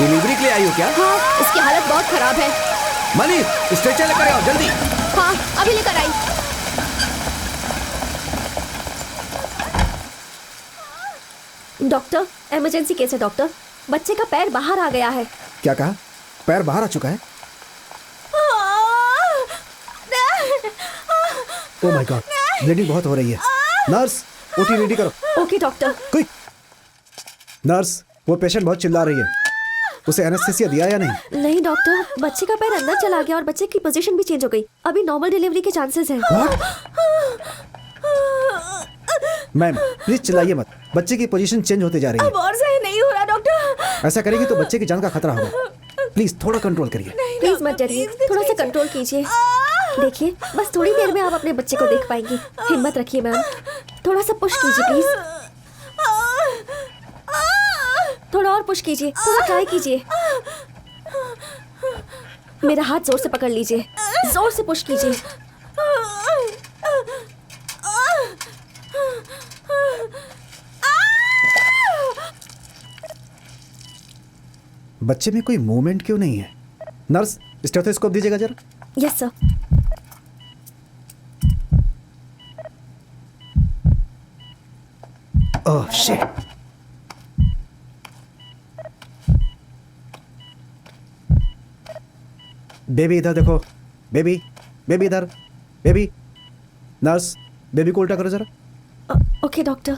Delivery के लिए आई हो क्या? हाँ, इसकी हालत बहुत खराब है। मनी, स्ट्रेचर लेकर आओ जल्दी। हाँ, अभी लेकर आई। डॉक्टर, इमरजेंसी केस है डॉक्टर। बच्चे का पैर बाहर आ गया है। क्या कहा? पैर बाहर आ चुका है? ओह माय गॉड, ब्लीडिंग बहुत हो रही है। नर्स, ओटी रेडी करो। Okay doctor. क्विक। नर्स, वो पेशेंट बहुत चिल्ला रही है। उसे एनेस्थीसिया दिया या नहीं? नहीं डॉक्टर, बच्चे का पैर अंदर चला गया और बच्चे की पोजीशन भी चेंज हो गई। अभी नॉर्मल डिलीवरी के चांसेस हैं। मैम प्लीज चिल्लाइए मत, बच्चे की पोजीशन चेंज होते जा रही है। अब और सही नहीं हो रहा डॉक्टर। ऐसा करेगी तो बच्चे की जान का खतरा होगा। प्लीज थोड़ा कंट्रोल करिए। प्लीज मत डरिए, थोड़ा सा कंट्रोल कीजिए। देखिए, बस थोड़ी देर में आप अपने बच्चे को देख पाएंगी। हिम्मत रखिए मैम, थोड़ा सा पुश कीजिए प्लीज। थोड़ा और पुश कीजिए, थोड़ा ट्राई कीजिए। मेरा हाथ जोर से पकड़ लीजिए, जोर से पुश कीजिए। बच्चे में कोई मूवमेंट क्यों नहीं है? नर्स, स्टेथोस्कोप दीजिएगा जरा। Yes sir. Oh shit. Baby इधर देखो। बेबी, बेबी इधर। बेबी। नर्स, बेबी को उल्टा करो जरा। Okay doctor.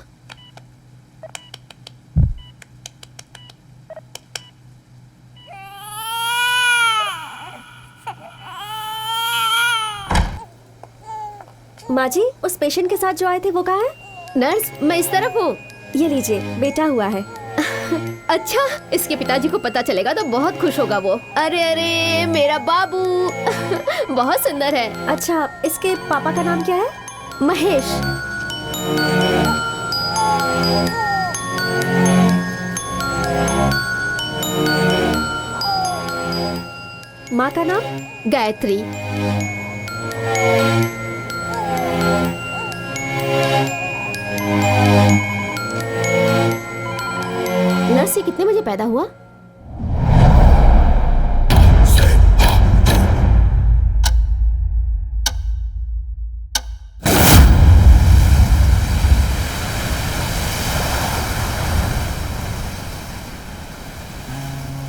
माँ जी, उस पेशेंट के साथ जो आए थे वो कहाँ है? नर्स, मैं इस तरफ हूँ। ये लीजिए, बेटा हुआ है। अच्छा, इसके पिताजी को पता चलेगा तो बहुत खुश होगा वो। अरे अरे, मेरा बाबू बहुत सुंदर है। अच्छा, इसके पापा का नाम क्या है? महेश। माँ का नाम? गायत्री। नर्स, ये कितने बजे पैदा हुआ?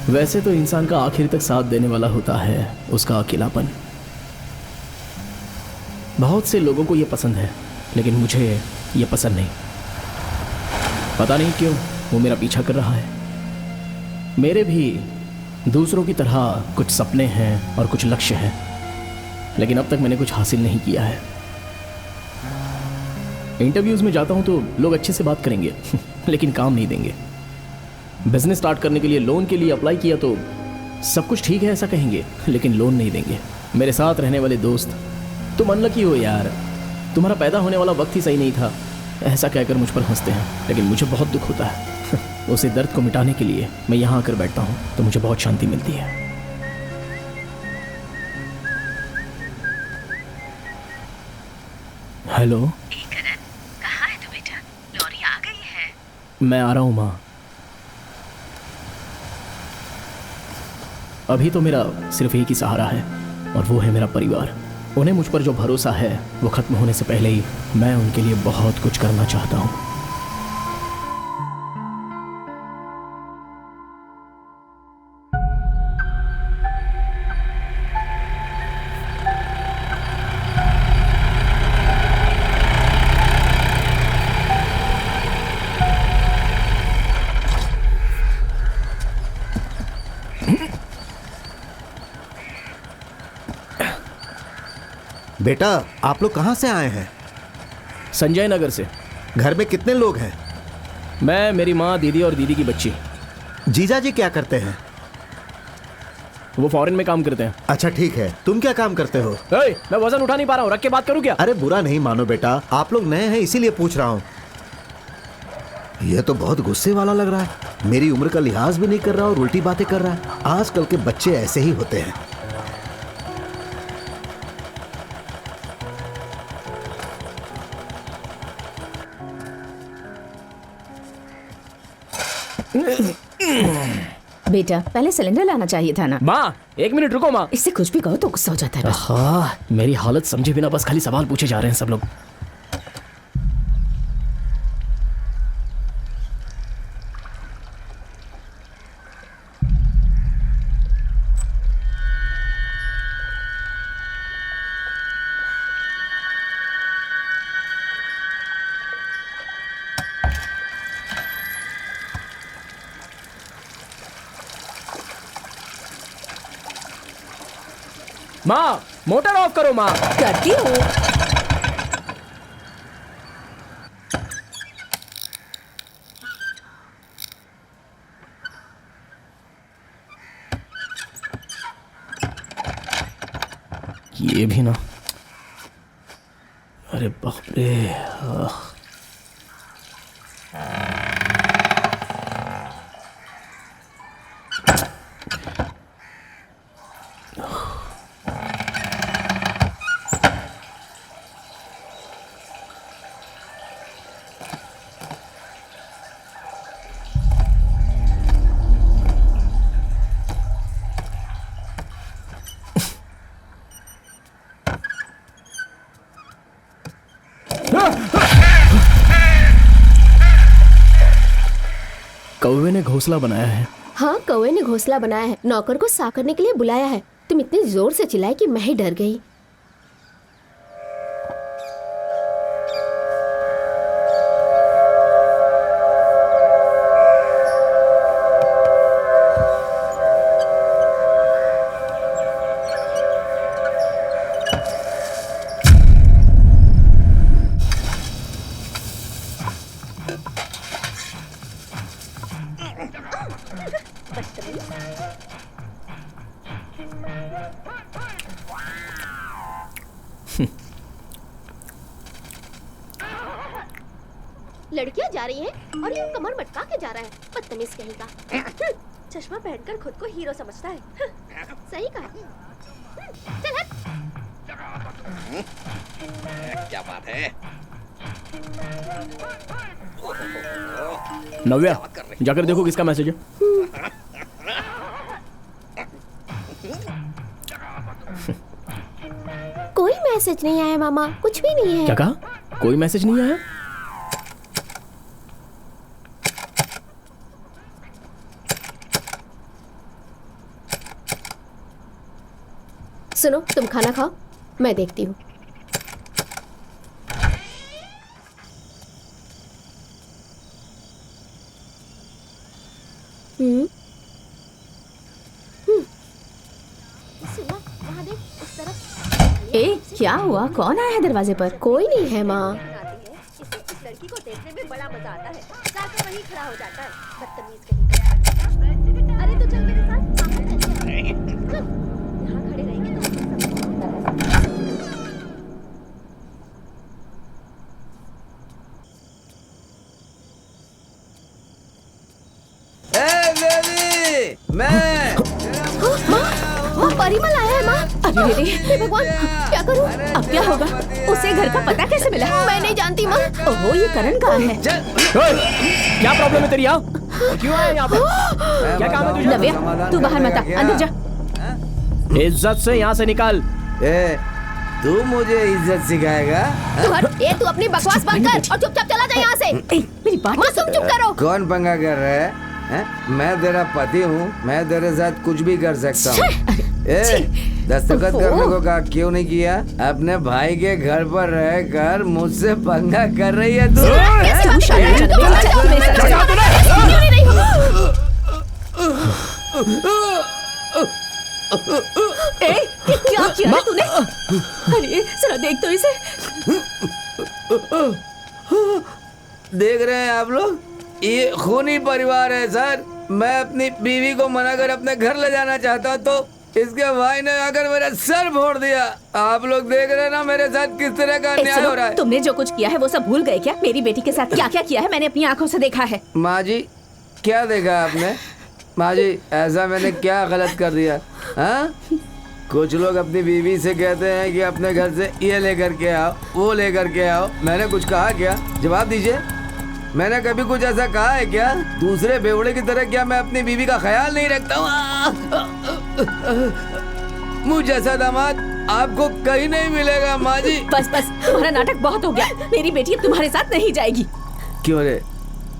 वैसे तो इंसान का आखिर तक साथ देने वाला होता है उसका अकेलापन। बहुत से लोगों को ये पसंद है, लेकिन मुझे ये पसंद नहीं। पता नहीं क्यों वो मेरा पीछा कर रहा है। मेरे भी दूसरों की तरह कुछ सपने हैं और कुछ लक्ष्य हैं, लेकिन अब तक मैंने कुछ हासिल नहीं किया है। इंटरव्यूज में जाता हूं तो लोग अच्छे से बात करेंगे लेकिन काम नहीं देंगे। बिजनेस स्टार्ट करने के लिए लोन के लिए अप्लाई किया तो सब कुछ ठीक है ऐसा कहेंगे, लेकिन लोन नहीं देंगे। मेरे साथ रहने वाले दोस्त, तुम अनलकी हो यार, तुम्हारा पैदा होने वाला वक्त ही सही नहीं था, ऐसा कहकर मुझ पर हंसते हैं, लेकिन मुझे बहुत दुख होता है। उसी दर्द को मिटाने के लिए मैं यहाँ आकर बैठता हूँ तो मुझे बहुत शांति मिलती है। हेलो, कहाँ है तू बेटा? लॉरी आ गई है। मैं आ रहा हूँ माँ। अभी तो मेरा सिर्फ एक ही सहारा है और वो है मेरा परिवार। उन्हें मुझ पर जो भरोसा है वो खत्म होने से पहले ही मैं उनके लिए बहुत कुछ करना चाहता हूँ। बेटा, आप लोग कहाँ से आए हैं? संजय नगर से। घर में कितने लोग हैं? मैं, मेरी माँ, दीदी और दीदी की बच्ची। जीजा जी क्या करते हैं? वो फॉरेन में काम करते हैं। अच्छा ठीक है, तुम क्या काम करते हो? मैं वजन उठा नहीं पा रहा हूँ, रख के बात करूँ क्या? अरे बुरा नहीं मानो बेटा, आप लोग नए हैं इसीलिए पूछ रहा हूँ। यह तो बहुत गुस्से वाला लग रहा है, मेरी उम्र का लिहाज भी नहीं कर रहा और उल्टी बातें कर रहा है। आजकल के बच्चे ऐसे ही होते हैं। बेटा पहले सिलेंडर लाना चाहिए था ना। माँ 1 मिनट रुको माँ। इससे कुछ भी कहो तो गुस्सा हो जाता है बस। हाँ, मेरी हालत समझे बिना बस खाली सवाल पूछे जा रहे हैं सब लोग। माँ मोटर ऑफ करो माँ। करती हूँ। ये भी ना, अरे बाप रे। कौवे ने घोंसला बनाया है। हाँ, कौवे ने घोंसला बनाया है। नौकर को सा करने के लिए बुलाया है। तुम इतने जोर से चिल्लाए कि मैं ही डर गई। लड़कियां जा रही हैं और ये कमर मटका के जा रहा है। बदतमीज कहीं का। चश्मा पहनकर खुद को हीरो समझता है। सही कहा। चल हट। क्या बात है? नव्या जाकर देखो किसका मैसेज है। कोई मैसेज नहीं आया मामा, कुछ भी नहीं है। क्या कहा? कोई मैसेज नहीं आया? सुनो, तुम खाना खाओ, मैं देखती हूँ। सुनो, वहाँ देख, उस तरफ। ए क्या हुआ? कौन आया है दरवाजे पर? कोई नहीं है माँ। आती है, इसे इस लड़की को देखने में बड़ा मजा आता है। जाकर वहीं खड़ा हो जाता है। बदतमीज कहीं का। अरे तो चल मेरे साथ। चल, यहाँ खड़े रहेंगे तो मैं माँ परिमल आया है माँ। अरे हे भगवान, क्या करूँ? अब क्या होगा? उसे घर का पता कैसे मिला? मैं नहीं जानती माँ। ओहो, ये करण कहाँ है? क्या प्रॉब्लम है तेरी? क्यों आया यहाँ पे? क्या काम है तुझे? नव्या तू बाहर मत आ, अंदर जा। इज्जत से यहाँ से निकाल। ए, तू मुझे इज्जत सिखाएगा? तू हट। ये तू अपनी बकवास बंद कर और चुपचाप चला जा यहाँ से। मेरी बात माँ तुम चुप करो। कौन पंगा कर रहा है? मैं तेरा पति हूँ, मैं तेरे साथ कुछ भी कर सकता हूँ। दस्तखत करने को कहा, क्यों नहीं किया? अपने भाई के घर पर रहकर मुझसे पंगा कर रही है तू। क्या किया तूने? अरे जरा देख तो इसे। देख रहे हैं आप लोग, ये खूनी परिवार है सर। मैं अपनी बीवी को मना कर अपने घर ले जाना चाहता तो इसके भाई ने आकर मेरा सर फोड़ दिया। आप लोग देख रहे हैं ना मेरे साथ किस तरह का अन्याय हो रहा है। तुमने जो कुछ किया है वो सब भूल गए क्या? मेरी बेटी के साथ क्या क्या किया है मैंने अपनी आंखों से देखा है। माँ जी, क्या देखा आपने? माँ जी, ऐसा मैंने क्या गलत कर दिया? हाँ, कुछ लोग अपनी बीवी से कहते हैं कि अपने घर से ये लेकर के आओ, वो लेकर के आओ। मैंने कुछ कहा क्या? जवाब दीजिए। मैंने कभी कुछ ऐसा कहा है क्या? दूसरे बेवड़े की तरह क्या मैं अपनी बीवी का ख्याल नहीं रखता हूँ? मुझ जैसा दामाद आपको कहीं नहीं मिलेगा माँ जी। बस बस, तुम्हारा नाटक बहुत हो गया। मेरी बेटी अब तुम्हारे साथ नहीं जाएगी। क्यों रे,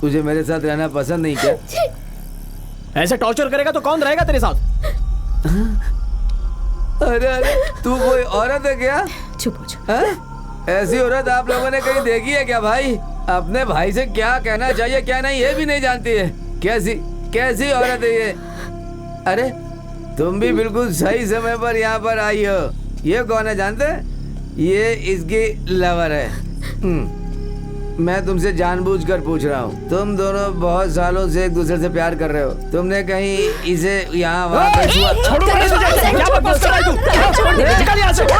तुझे मेरे साथ रहना पसंद नहीं क्या? ऐसे टॉर्चर करेगा तो कौन रहेगा तेरे साथ? अरे अरे, तू कोई औरत है क्या? चुप हो जाओ। हाँ? ऐसी औरत आप लोगों ने कहीं देखी है क्या भाई? अपने भाई से क्या कहना चाहिए क्या नहीं ये भी नहीं जानती है। कैसी कैसी औरत है ये? अरे तुम भी बिल्कुल सही समय पर यहाँ पर आई हो। ये कौन है जानते? ये इसकी लवर है। मैं तुमसे जानबूझकर पूछ रहा हूँ। तुम दोनों बहुत सालों से एक दूसरे से प्यार कर रहे हो। तुमने कहीं इसे यहाँ वहाँ पे छुआ? छोड़ो मुझे, क्या बकवास कर रहा है तू? निकल यहाँ से। क्या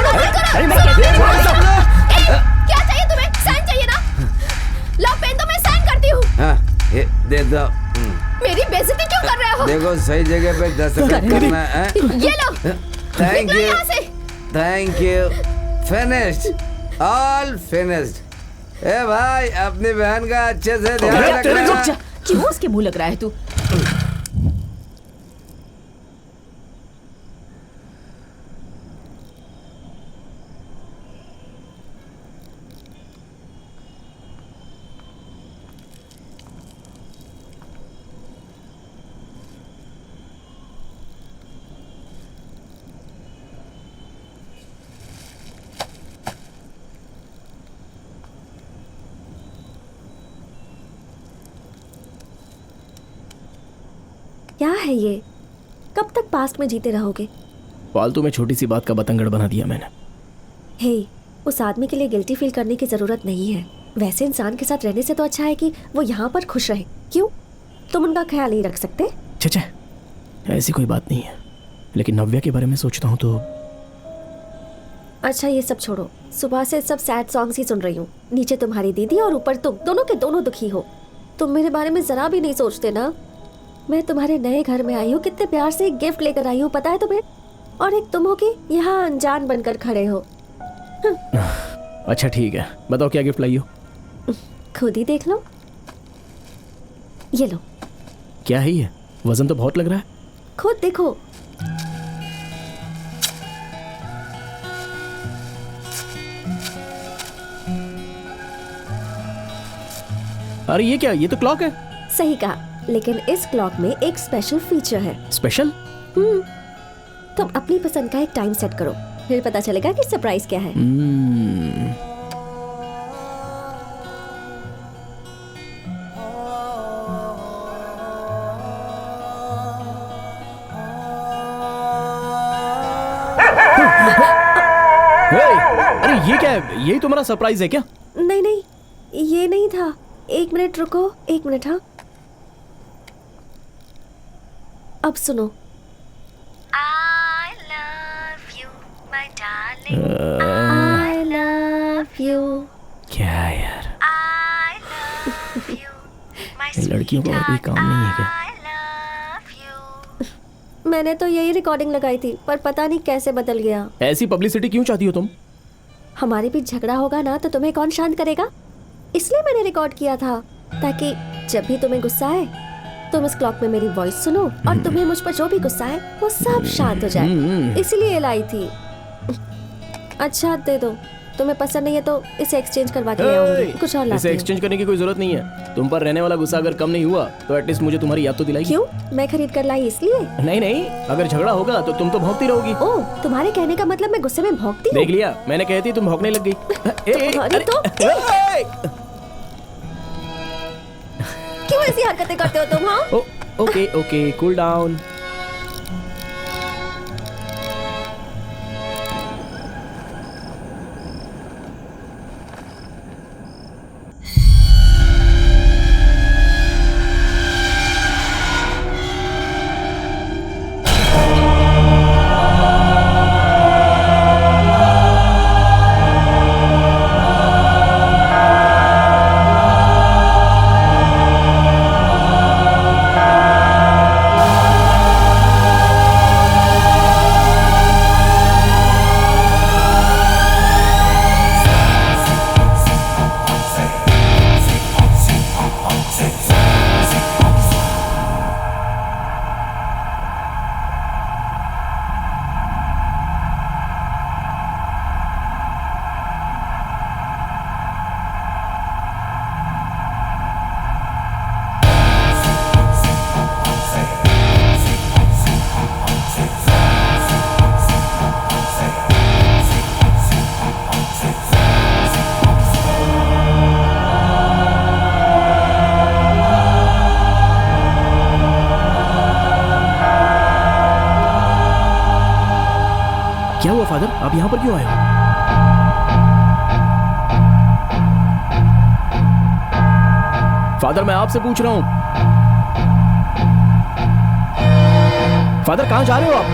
चाहिए तुम्हें? साइन चाहिए ना? लो पेन तो मैं साइन करती हूँ। हाँ, ये दे दो। मेरी बेइज्जती क्यों कर रहे हो? देखो सही जगह पे दस्तखत करना है। ये लो। थैंक निकलो यू, यहाँ से। Thank you. Finished, all finished. ए भाई, अपनी बहन का अच्छे से ध्यान रखना। क्यों उसके मुंह लग रहा है तू? क्या है ये? कब तक पास्ट में जीते रहोगे? फालतू में छोटी सी बात का बतंगड़ बना दिया मैंने। हे, उस आदमी के लिए गिल्टी फील करने की जरूरत नहीं है। वैसे इंसान के साथ रहने से तो अच्छा है कि वो यहाँ पर खुश रहे। क्यों? तुम उनका ख्याल नहीं रख सकते? छे, ऐसी कोई बात नहीं है, लेकिन नव्या के बारे में सोचता हूँ तो। अच्छा ये सब छोड़ो, सुबह से सब सैड सॉन्ग्स ही सुन रही हूँ। नीचे तुम्हारी दीदी और ऊपर तुम, दोनों के दोनों दुखी हो। तुम मेरे बारे में जरा भी नहीं सोचते ना। मैं तुम्हारे नए घर में आई हूँ, कितने प्यार से एक गिफ्ट लेकर आई हूँ, पता है तुम्हें? और एक तुम हो कि यहाँ अनजान बनकर खड़े हो। अच्छा ठीक है, बताओ क्या गिफ्ट लाई हो? खुद ही देख लो। ये लो। क्या है ये? वजन तो बहुत लग रहा है। खुद देखो। अरे ये क्या? ये तो क्लॉक है। सही कहा, लेकिन इस क्लॉक में एक स्पेशल फीचर है। स्पेशल? तुम अपनी पसंद का एक टाइम सेट करो, फिर पता चलेगा कि सरप्राइज क्या है। अरे ये क्या है? यही तुम्हारा सरप्राइज है क्या? नहीं नहीं, ये नहीं था। एक मिनट रुको, एक मिनट। हाँ, अब सुनो। I love you, my darling. I love you. क्या यार, I love you, my लड़कियों का और कोई काम नहीं है क्या? I love you. मैंने तो यही रिकॉर्डिंग लगाई थी, पर पता नहीं कैसे बदल गया। ऐसी पब्लिसिटी क्यों चाहती हो तुम? हमारे बीच झगड़ा होगा ना तो तुम्हें कौन शांत करेगा? इसलिए मैंने रिकॉर्ड किया था, ताकि जब भी तुम्हें गुस्सा आए तुम इस क्लॉक में मेरी वॉइस सुनो और तुम्हें मुझ पर जो भी गुस्सा है वो सब शांत हो जाए। इसलिए लाई थी। अच्छा दे दो, तुम्हें पसंद नहीं है तो इसे एक्सचेंज करवा के ले आऊंगी। कुछ और इसे लाती हूँ। एक्सचेंज करने की कोई जरूरत नहीं है। तुम पर रहने वाला गुस्सा अगर कम नहीं हुआ तो एटलीस्ट मुझे तुम्हारी याद तो दिलाई। क्यों? मैं खरीद कर लाई इसलिए? नहीं नहीं, अगर झगड़ा होगा तो तुम तो भौंकती रहोगी। ओह, तुम्हारे कहने का मतलब मैं गुस्से में भौंकती हूँ? देख लिया, मैंने कहती तुम भौंकने लग गई। तुम्हारी तो क्यों ऐसी हरकतें करते हो तुम? हाँ, okay okay, cool down. Father, आप यहाँ पर क्यों आए हो? फादर मैं आपसे पूछ रहा हूं। फादर कहां जा रहे हो आप?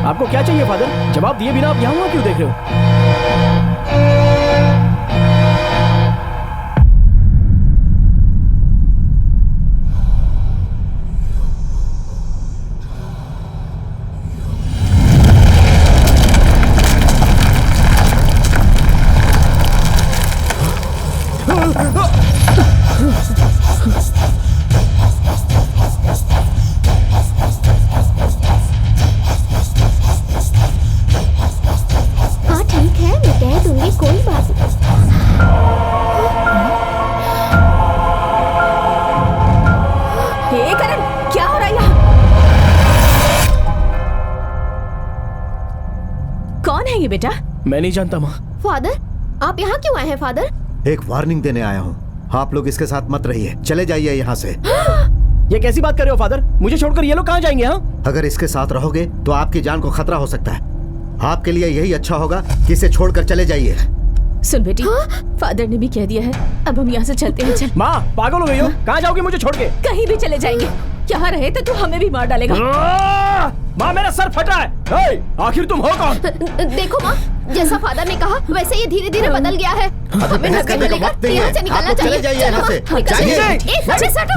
आपको क्या चाहिए फादर? जवाब दिए बिना आप यहां वहां क्यों देख रहे हो? हाँ ठीक है, मैं कह दूंगी, कोई बात नहीं। हे करण, क्या हो रहा है यहाँ? कौन है ये बेटा? मैं नहीं जानता माँ। फादर, आप यहाँ क्यों आए हैं फादर? एक वार्निंग देने आया हूँ, आप लोग इसके साथ मत रहिए, चले जाइए यहाँ से। ये कैसी बात कर रहे हो फादर? मुझे छोड़कर ये लोग कहाँ जाएंगे? हाँ, अगर इसके साथ रहोगे तो आपकी जान को खतरा हो सकता है। आपके लिए यही अच्छा होगा कि इसे छोड़कर चले जाइए। सुन बेटी, फादर ने भी कह दिया है, अब हम यहाँ से चलते हैं। चल। माँ पागल हो गई हो? कहाँ जाओगी मुझे छोड़ के? कहीं भी चले जाएंगे। यहाँ रहे तो तू हमें भी मार डालेगा। माँ मेरा सर फटा है। हे, आखिर तुम हो कौन? देखो माँ, जैसा फादर ने कहा वैसे ये धीरे धीरे बदल गया है। हमें बहस करने का वक्त नहीं है। यहाँ से निकलना आप लोग चाहिए। चले जाइए यहाँ से। चलो, निकल जाइए। जाइए। एक बच्चे से हटो।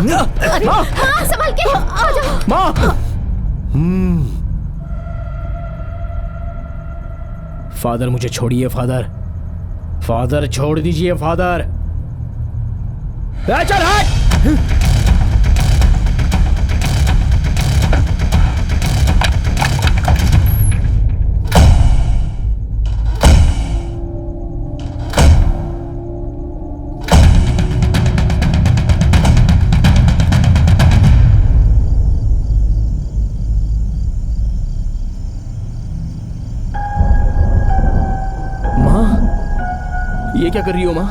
अरे, माँ। हाँ संभाल के आ जाओ। माँ। फादर मुझे छोड़िए फादर। फादर छोड़ दीजिए फादर। चल हट। ये क्या कर रही हो माँ?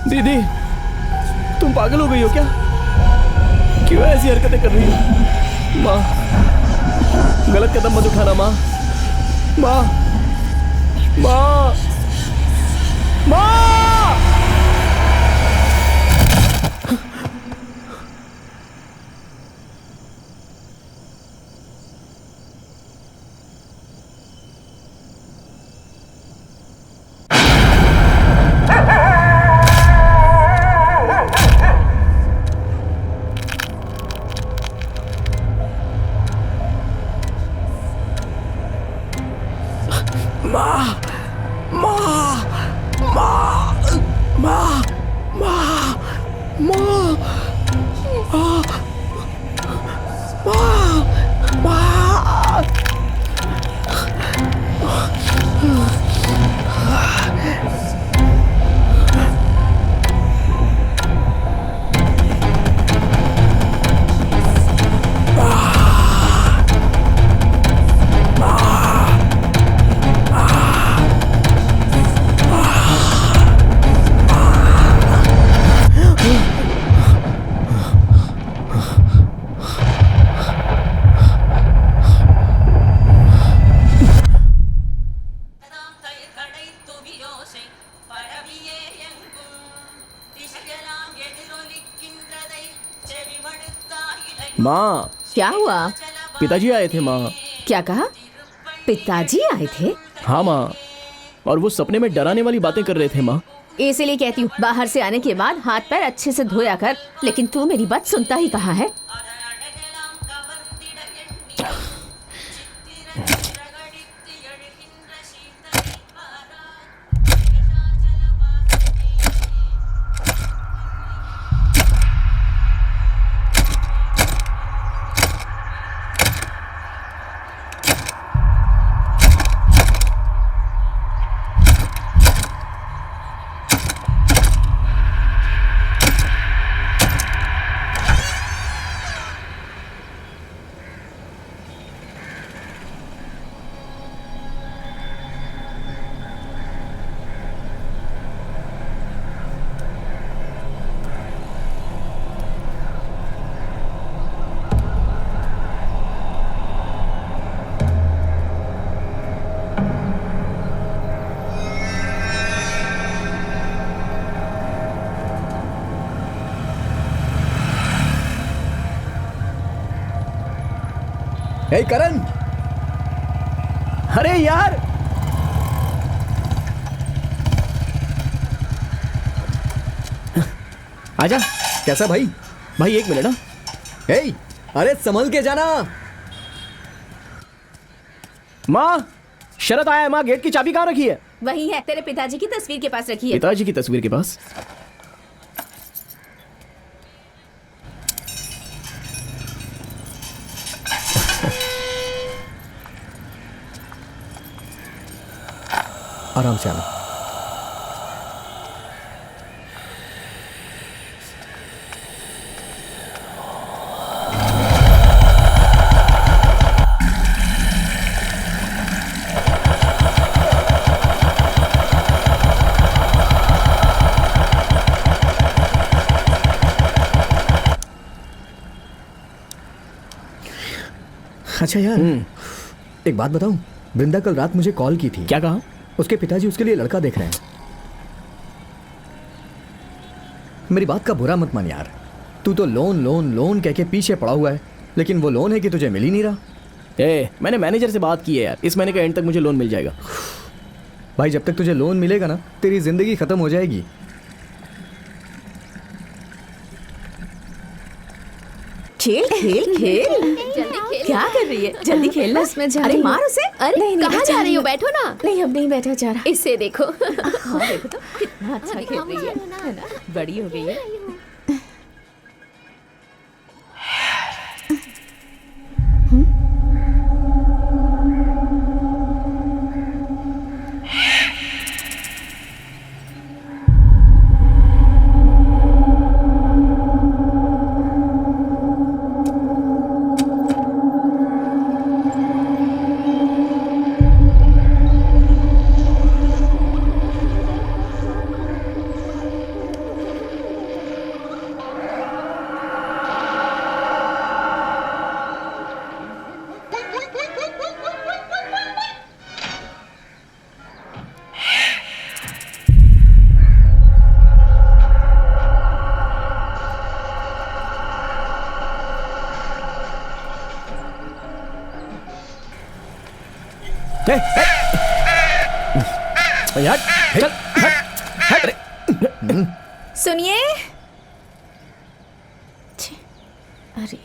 दीदी, तुम पागल हो गई हो क्या? क्यों ऐसी हरकतें कर रही हो? माँ, गलत कदम मत उठाना माँ। माँ, माँ, माँ। माँ, क्या हुआ? पिताजी आए थे माँ। क्या कहा? पिताजी आए थे? हाँ माँ, और वो सपने में डराने वाली बातें कर रहे थे माँ। इसीलिए कहती हूँ बाहर से आने के बाद हाथ पैर अच्छे से धोया कर। लेकिन तू मेरी बात सुनता ही कहाँ है? हे करण, अरे यार, आजा। कैसा भाई? भाई 1 मिनट ना। हे, अरे संभल के जाना। माँ, शरत आया है। माँ, गेट की चाबी कहाँ रखी है? वही है, तेरे पिताजी की तस्वीर के पास रखी है। पिताजी की तस्वीर के पास? आराम से आना। अच्छा यार, एक बात बताऊं, वृंदा कल रात मुझे कॉल की थी। क्या कहा? उसके पिताजी उसके लिए लड़का देख रहे हैं। मेरी बात का बुरा मत मान यार, तू तो लोन लोन लोन कह के पीछे पड़ा हुआ है, लेकिन वो लोन है कि तुझे मिल ही नहीं रहा। मैंने मैनेजर से बात की है यार, इस महीने के एंड तक मुझे लोन मिल जाएगा। भाई जब तक तुझे लोन मिलेगा ना, तेरी जिंदगी खत्म हो जाएगी। खेल खेल खेल, क्या कर रही है? जल्दी खेलना। मैं जा अरे रही हूँ। मार उसे। अरे नहीं, नहीं, कहाँ जा जा रही रही हो? हूँ। बैठो ना। नहीं, अब नहीं बैठा जा रहा। इससे देखो। हाँ देखो तो कितना अच्छा खेल रही है ना? बड़ी हो गई है। यार चल, हट। सुनिए। अरे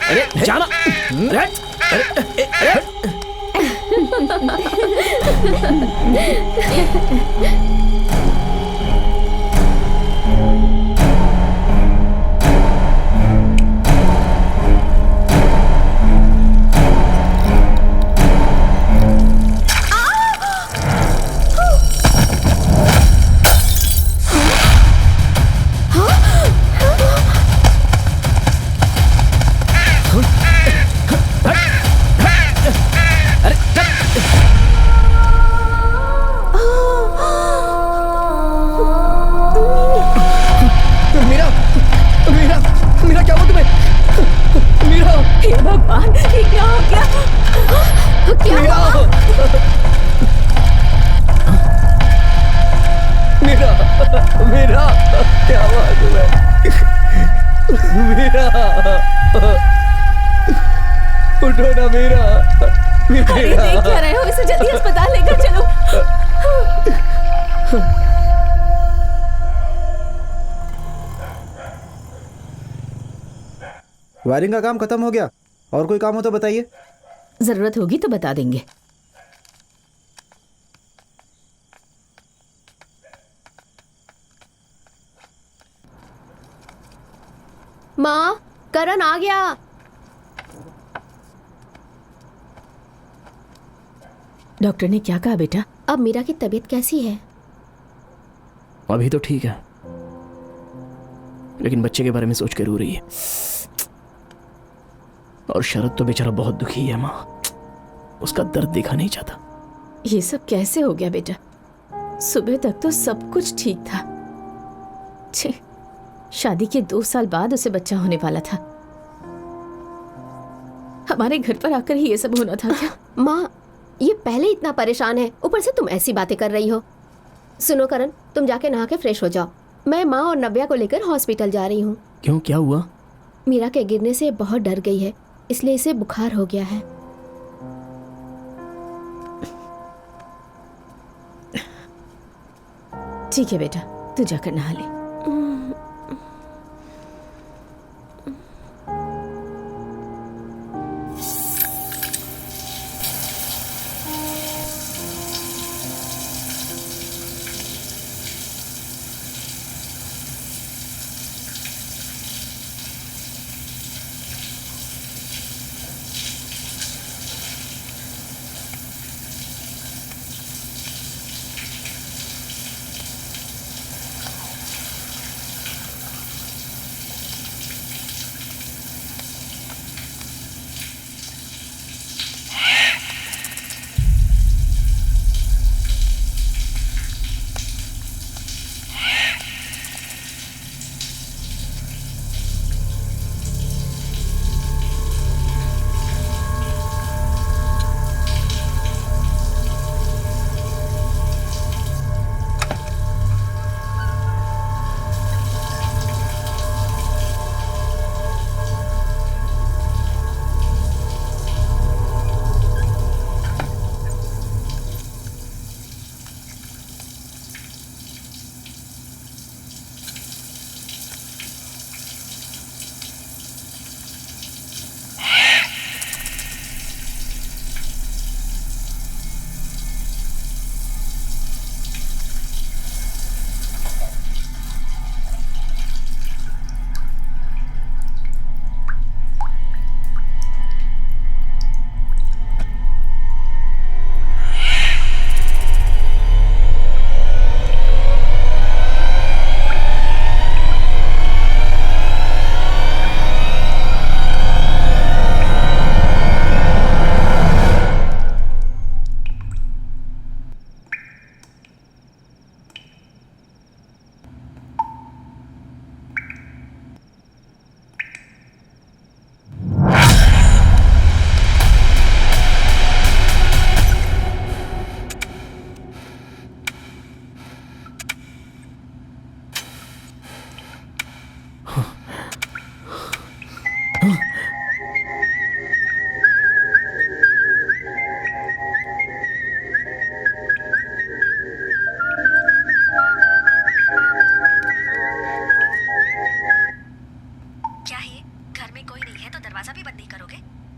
अरे जाना। अरे मीरा, मीरा, मीरा क्या हुआ तुम्हें? मीरा, हे भगवान, ये क्या हो गया? क्या मीरा, मीरा, मीरा, क्या हुआ तुम्हें? मीरा, उठो ना मीरा, अरे देख क्या रहे हो? इसे जल्दी अस्पताल लेकर चलो। वायरिंग का काम खत्म हो गया, और कोई काम हो तो बताइए। जरूरत होगी तो बता देंगे। माँ, करण आ गया। डॉक्टर ने क्या कहा बेटा? अब मीरा की तबीयत कैसी है? अभी तो ठीक है, लेकिन बच्चे के बारे में सोच के रो रही है। और शरद तो बेचारा बहुत दुखी है माँ, उसका दर्द देखा नहीं चाहता। ये सब कैसे हो गया बेटा? सुबह तक तो सब कुछ ठीक था। छे, शादी के 2 साल बाद उसे बच्चा होने वाला था। हमारे घर पर आकर ही ये सब होना था क्या? माँ, ये पहले इतना परेशान है, ऊपर से तुम ऐसी बातें कर रही हो। सुनो करण, तुम जाके नहा के फ्रेश हो जाओ। मैं माँ और नव्या को लेकर हॉस्पिटल जा रही हूँ। क्यों, क्या हुआ? मीरा के गिरने से बहुत डर गई है, इसलिए इसे बुखार हो गया है। ठीक है बेटा, तू जाकर नहा ले।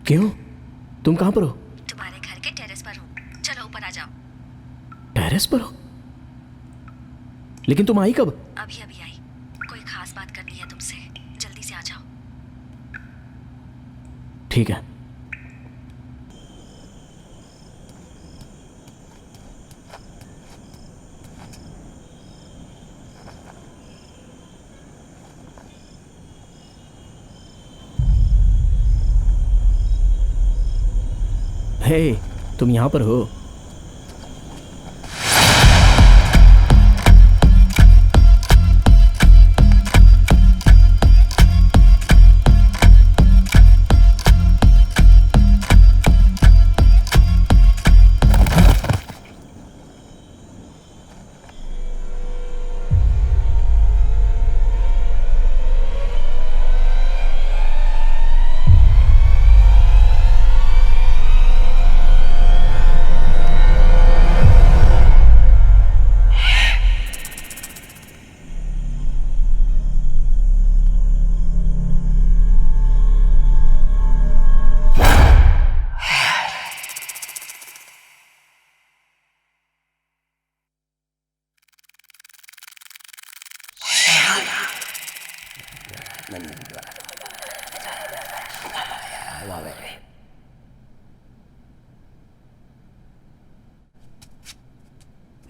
क्यों, तुम कहाँ पर हो? तुम्हारे घर के टेरेस पर हूँ, चलो ऊपर आ जाओ। टेरेस पर हो? लेकिन तुम आई कब? अभी अभी आई, कोई खास बात करनी है तुमसे, जल्दी से आ जाओ। ठीक है। हे, तुम यहाँ पर हो?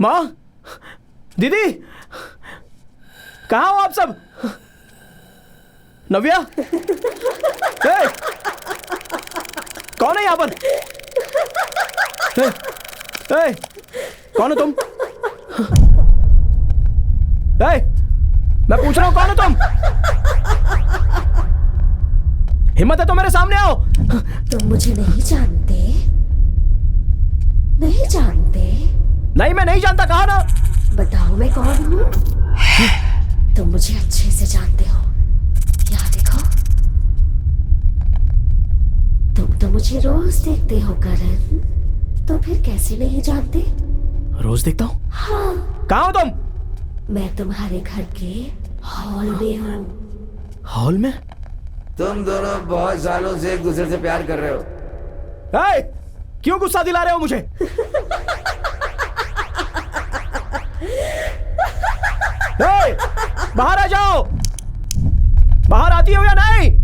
माँ, दीदी, कहाँ हो आप सब? नव्या, ए, कौन है यहाँ पर? ए, कौन हो तुम? ए, मैं पूछ रहा हूँ कौन हो तुम? हिम्मत है तो मेरे सामने आओ। तुम मुझे नहीं जानते? नहीं जानते? नहीं, मैं नहीं जानता, कहा ना। बताओ मैं कौन हूँ? तुम मुझे अच्छे से जानते हो। यहाँ देखो, तुम तो मुझे रोज देखते हो करण, तो फिर कैसे नहीं जानते? रोज देखता हूँ। हाँ, कहाँ हो तुम? मैं तुम्हारे घर के हॉल में हूँ। हॉल में? तुम दोनों बहुत सालों से एक दूसरे से प्यार कर रहे हो। ए, क्यों गुस्सा दिला रहे हो मुझे? ए, बाहर आ जाओ। बाहर आती हो या नहीं?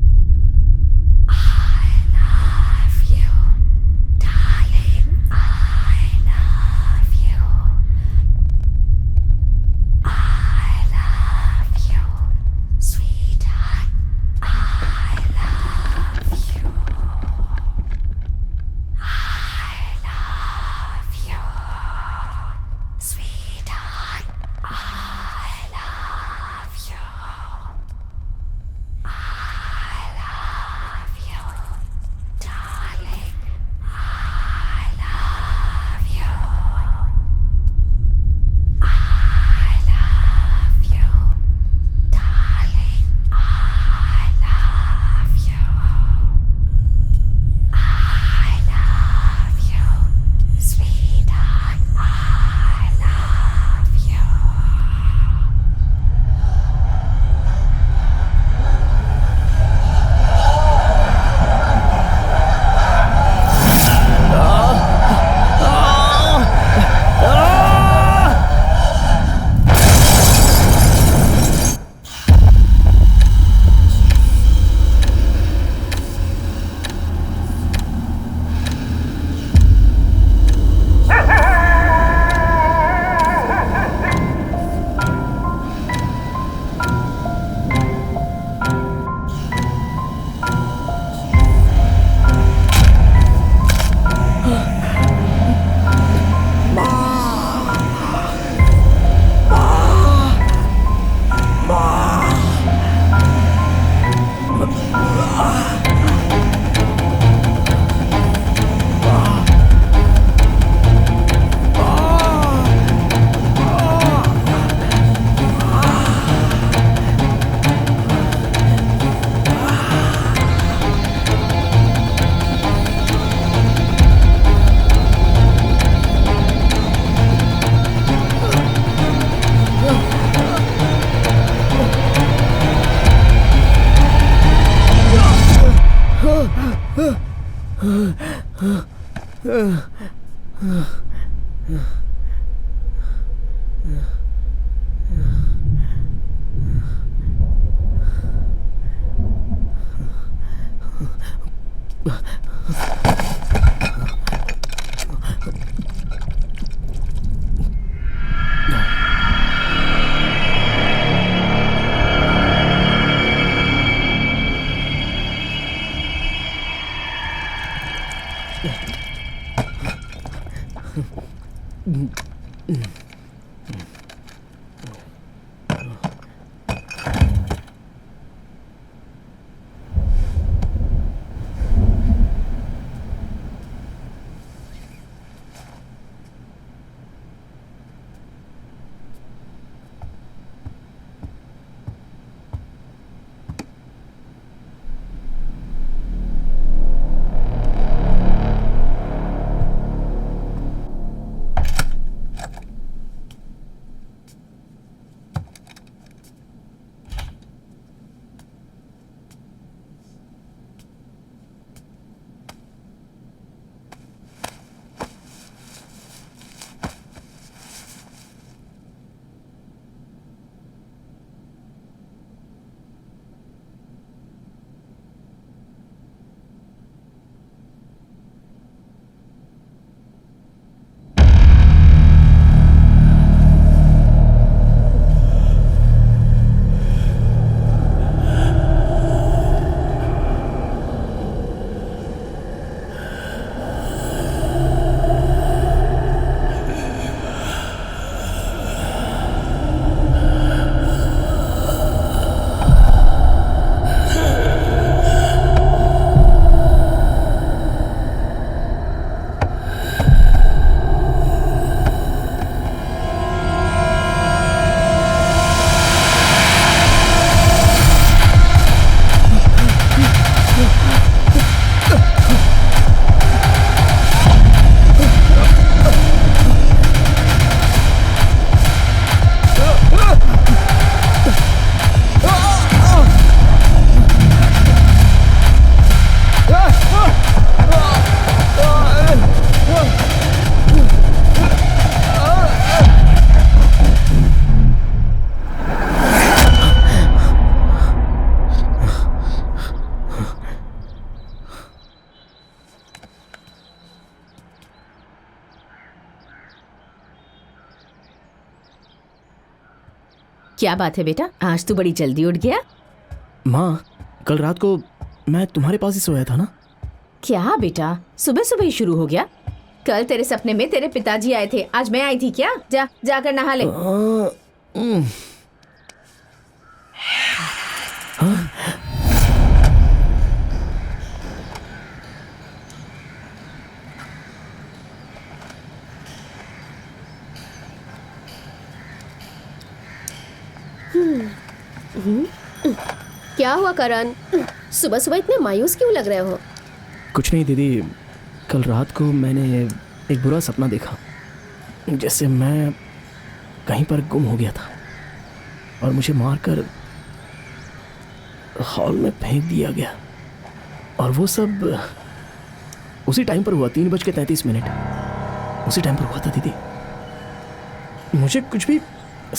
क्या बात है बेटा, आज तू बड़ी जल्दी उठ गया? माँ, कल रात को मैं तुम्हारे पास ही सोया था ना। क्या बेटा, सुबह सुबह ही शुरू हो गया? कल तेरे सपने में तेरे पिताजी आए थे, आज मैं आई थी क्या? जाकर नहा ले। क्या हुआ करण, सुबह सुबह इतने मायूस क्यों लग रहे हो? कुछ नहीं दीदी, कल रात को मैंने एक बुरा सपना देखा, जैसे मैं कहीं पर गुम हो गया था और मुझे मारकर हॉल में फेंक दिया गया। और वो सब उसी टाइम पर हुआ, 3:33। उसी टाइम पर हुआ था दीदी। मुझे कुछ भी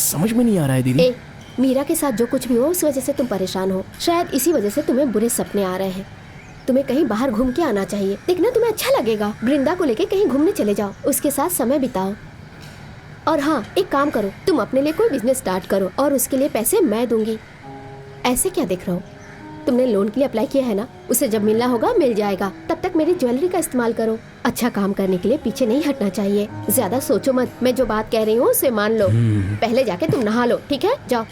समझ में नहीं आ रहा है दीदी। मीरा के साथ जो कुछ भी हो उस वजह से तुम परेशान हो, शायद इसी वजह से तुम्हें बुरे सपने आ रहे हैं। तुम्हें कहीं बाहर घूम के आना चाहिए, देखना तुम्हें अच्छा लगेगा। वृंदा को लेके कहीं घूमने चले जाओ, उसके साथ समय बिताओ। और हाँ, एक काम करो, तुम अपने लिए कोई बिजनेस स्टार्ट करो और उसके लिए पैसे मैं दूंगी। ऐसे क्या देख रहे हो? तुमने लोन के लिए अप्लाई किया है ना, उसे जब मिलना होगा मिल जाएगा। तब तक मेरी ज्वेलरी का इस्तेमाल करो। अच्छा काम करने के लिए पीछे नहीं हटना चाहिए। ज्यादा सोचो मत, मैं जो बात कह रही हूँ उसे मान लो। पहले जाके तुम नहा लो, ठीक है? जाओ।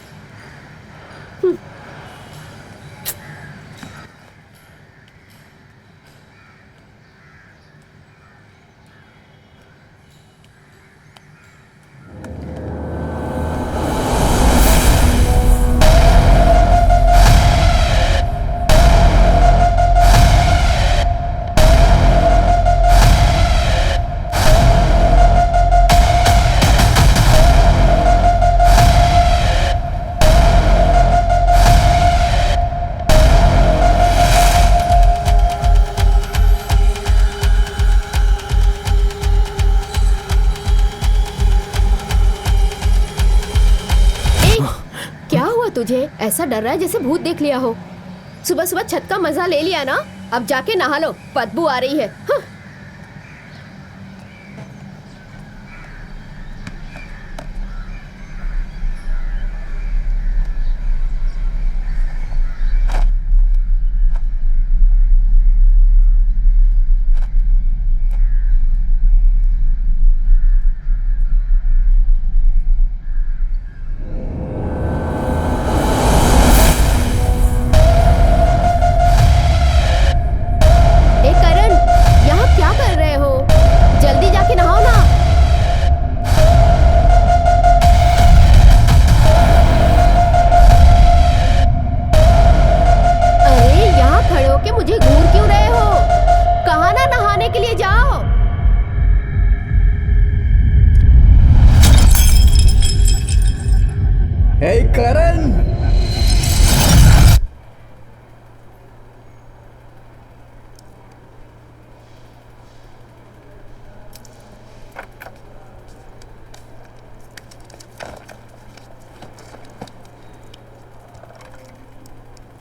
तुझे ऐसा डर रहा है जैसे भूत देख लिया हो। सुबह सुबह छत का मजा ले लिया ना, अब जाके नहा लो, बदबू आ रही है। हाँ।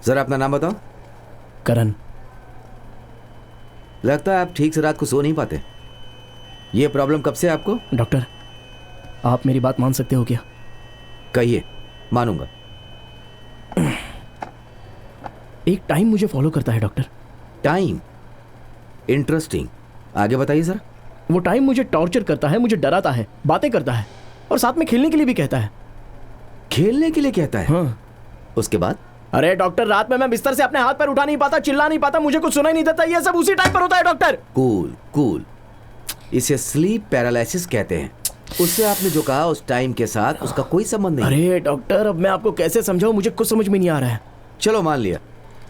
जरा अपना नाम बताओ। करण। लगता है आप ठीक से रात को सो नहीं पाते। ये प्रॉब्लम कब से है आपको? डॉक्टर, आप मेरी बात मान सकते हो क्या? कहिए, मानूंगा। एक टाइम मुझे फॉलो करता है डॉक्टर। टाइम? इंटरेस्टिंग, आगे बताइए सर। वो टाइम मुझे टॉर्चर करता है, मुझे डराता है, बातें करता है और साथ में खेलने के लिए भी कहता है। खेलने के लिए कहता है? हाँ। उसके बाद? अरे डॉक्टर, रात में मैं बिस्तर से अपने हाथ पैर उठा नहीं पाता, चिल्ला नहीं पाता, मुझे कुछ सुनाई नहीं देता। ये सब उसी टाइम पर होता है डॉक्टर। कूल कूल, इसे स्लीप पैरालिसिस कहते हैं। उससे आपने जो कहा उस टाइम के साथ उसका कोई संबंध नहीं। अरे डॉक्टर, अब मैं आपको कैसे समझाऊं, मुझे कुछ समझ में नहीं आ रहा है। चलो मान लिया,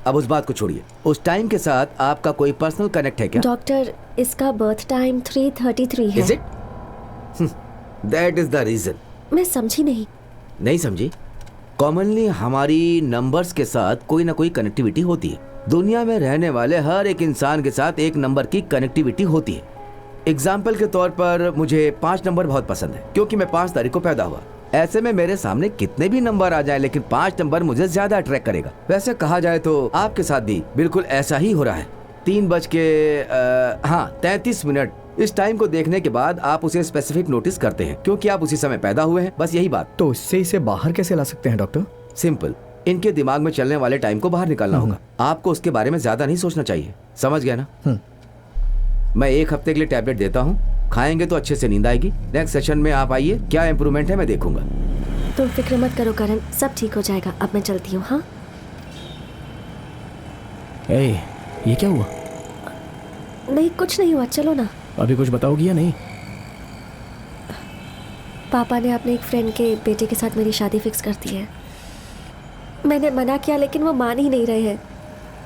अब उस बात को छोड़िए। उस टाइम के साथ आपका कोई पर्सनल कनेक्ट है क्या? डॉक्टर, इसका बर्थ टाइम 3:33 है। Is it? That is the reason. मैं समझी नहीं। नहीं समझी? कॉमनली हमारी नंबर्स के साथ कोई ना कोई कनेक्टिविटी होती है। दुनिया में रहने वाले हर एक इंसान के साथ एक नंबर की कनेक्टिविटी होती है। एग्जाम्पल के तौर पर मुझे 5 नंबर बहुत पसंद है, क्योंकि मैं 5 तारीख को पैदा हुआ। ऐसे में मेरे सामने कितने भी नंबर आ जाए, लेकिन 5 नंबर मुझे ज्यादा अट्रैक्ट करेगा। वैसे कहा जाए तो आपके साथ भी बिल्कुल ऐसा ही हो रहा है। 3:33 इस टाइम को देखने के बाद आप उसे स्पेसिफिक नोटिस करते हैं क्योंकि आप उसी समय पैदा हुए हैं, बस यही बात। तो इससे इसे बाहर कैसे ला सकते हैं डॉक्टर? सिंपल, इनके दिमाग में चलने वाले टाइम को बाहर निकालना होगा। आपको उसके बारे में ज्यादा नहीं सोचना चाहिए, समझ गया ना? मैं 1 हफ्ते के लिए टैबलेट देता हूँ, खाएंगे तो अच्छे से नींद आएगी। नेक्स्ट सेशन में आप आइए, क्या इम्प्रूवमेंट है मैं देखूंगा। तुम फिक्र मत करो करण, सब ठीक हो जाएगा। अब मैं चलती हूँ। हाँ ये क्या हुआ? नहीं, कुछ नहीं हुआ, चलो ना। अभी कुछ बताओगी या नहीं? पापा ने अपने एक फ्रेंड के बेटे के साथ मेरी शादी फिक्स कर दी है। मैंने मना किया लेकिन वो मान ही नहीं रहे हैं।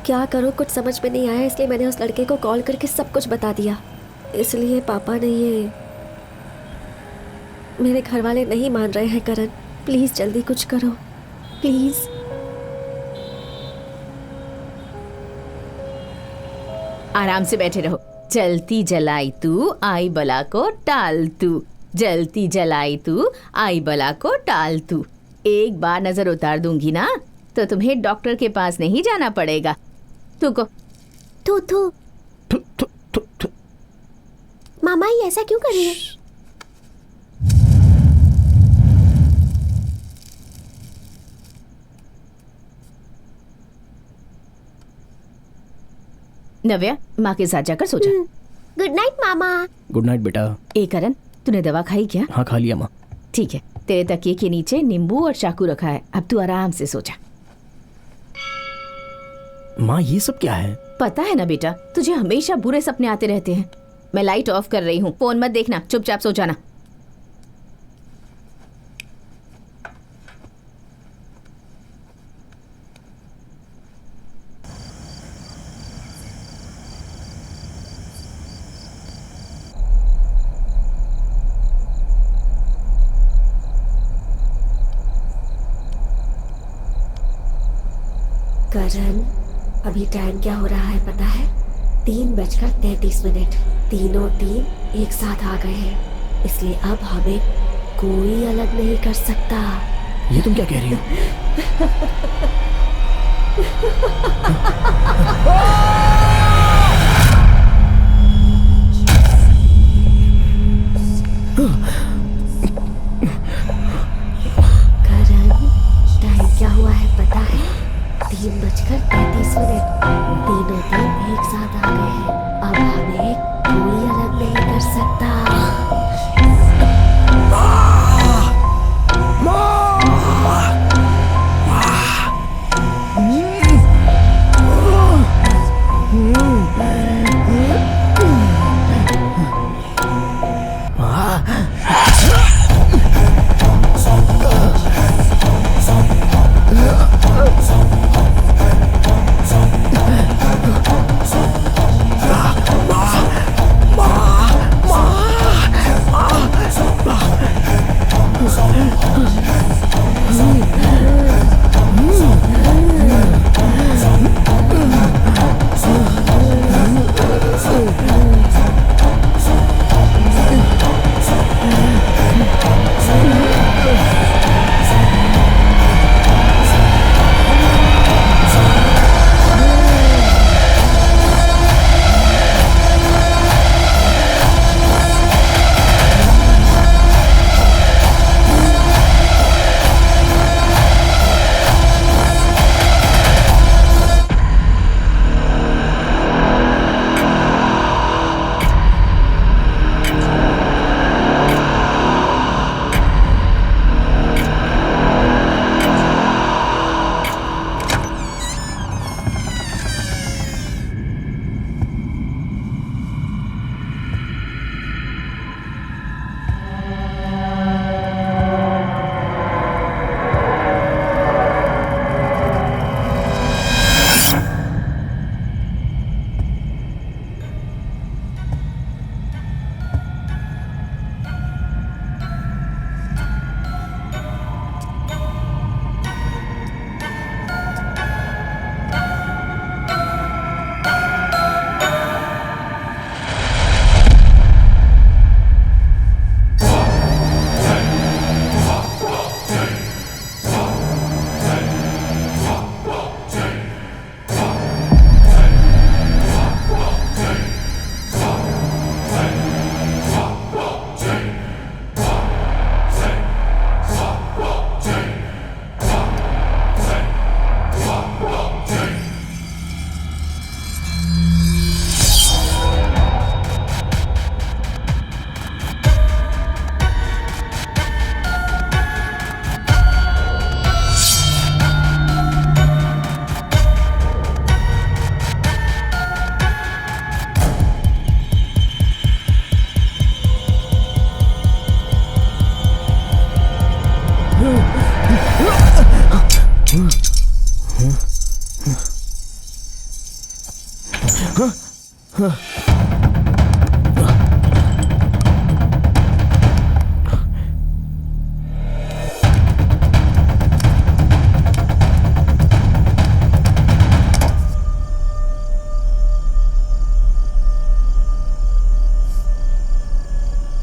क्या करूँ कुछ समझ में नहीं आया, इसलिए मैंने उस लड़के को कॉल करके सब कुछ बता दिया। इसलिए पापा ने ये, मेरे घर वाले नहीं मान रहे हैं। करण प्लीज़ जल्दी कुछ करो, प्लीज़। आराम से बैठे रहो। जलती जलाई तू आई बला को टाल तू, जलती जलाई तू आई बला को टाल तू। एक बार नजर उतार दूंगी ना तो तुम्हें डॉक्टर के पास नहीं जाना पड़ेगा। तू को थू थू। मामा ये ऐसा क्यों कर रही है? नव्या, माँ के साथ जाकर सो जा। गुड नाइट मामा। गुड नाइट बेटा। ए करण, तूने दवा खाई क्या? हाँ खा लिया माँ। ठीक है, तेरे तकिए के नीचे नींबू और चाकू रखा है, अब तू आराम से सो जा। माँ ये सब क्या है? पता है ना बेटा, तुझे हमेशा बुरे सपने आते रहते हैं। मैं लाइट ऑफ कर रही हूँ, फोन मत देखना, चुपचाप सो जाना। करण अभी टाइम क्या हो रहा है पता है? 3:33। तीनों टीम एक साथ आ गए हैं, इसलिए अब हमें कोई अलग नहीं कर सकता। ये तुम क्या कह रही हो? करण टाइम क्या हुआ है पता है? 3:33। तीनों टीम एक साथ आ गए हैं, अब हमें कोई अलग नहीं कर सकता।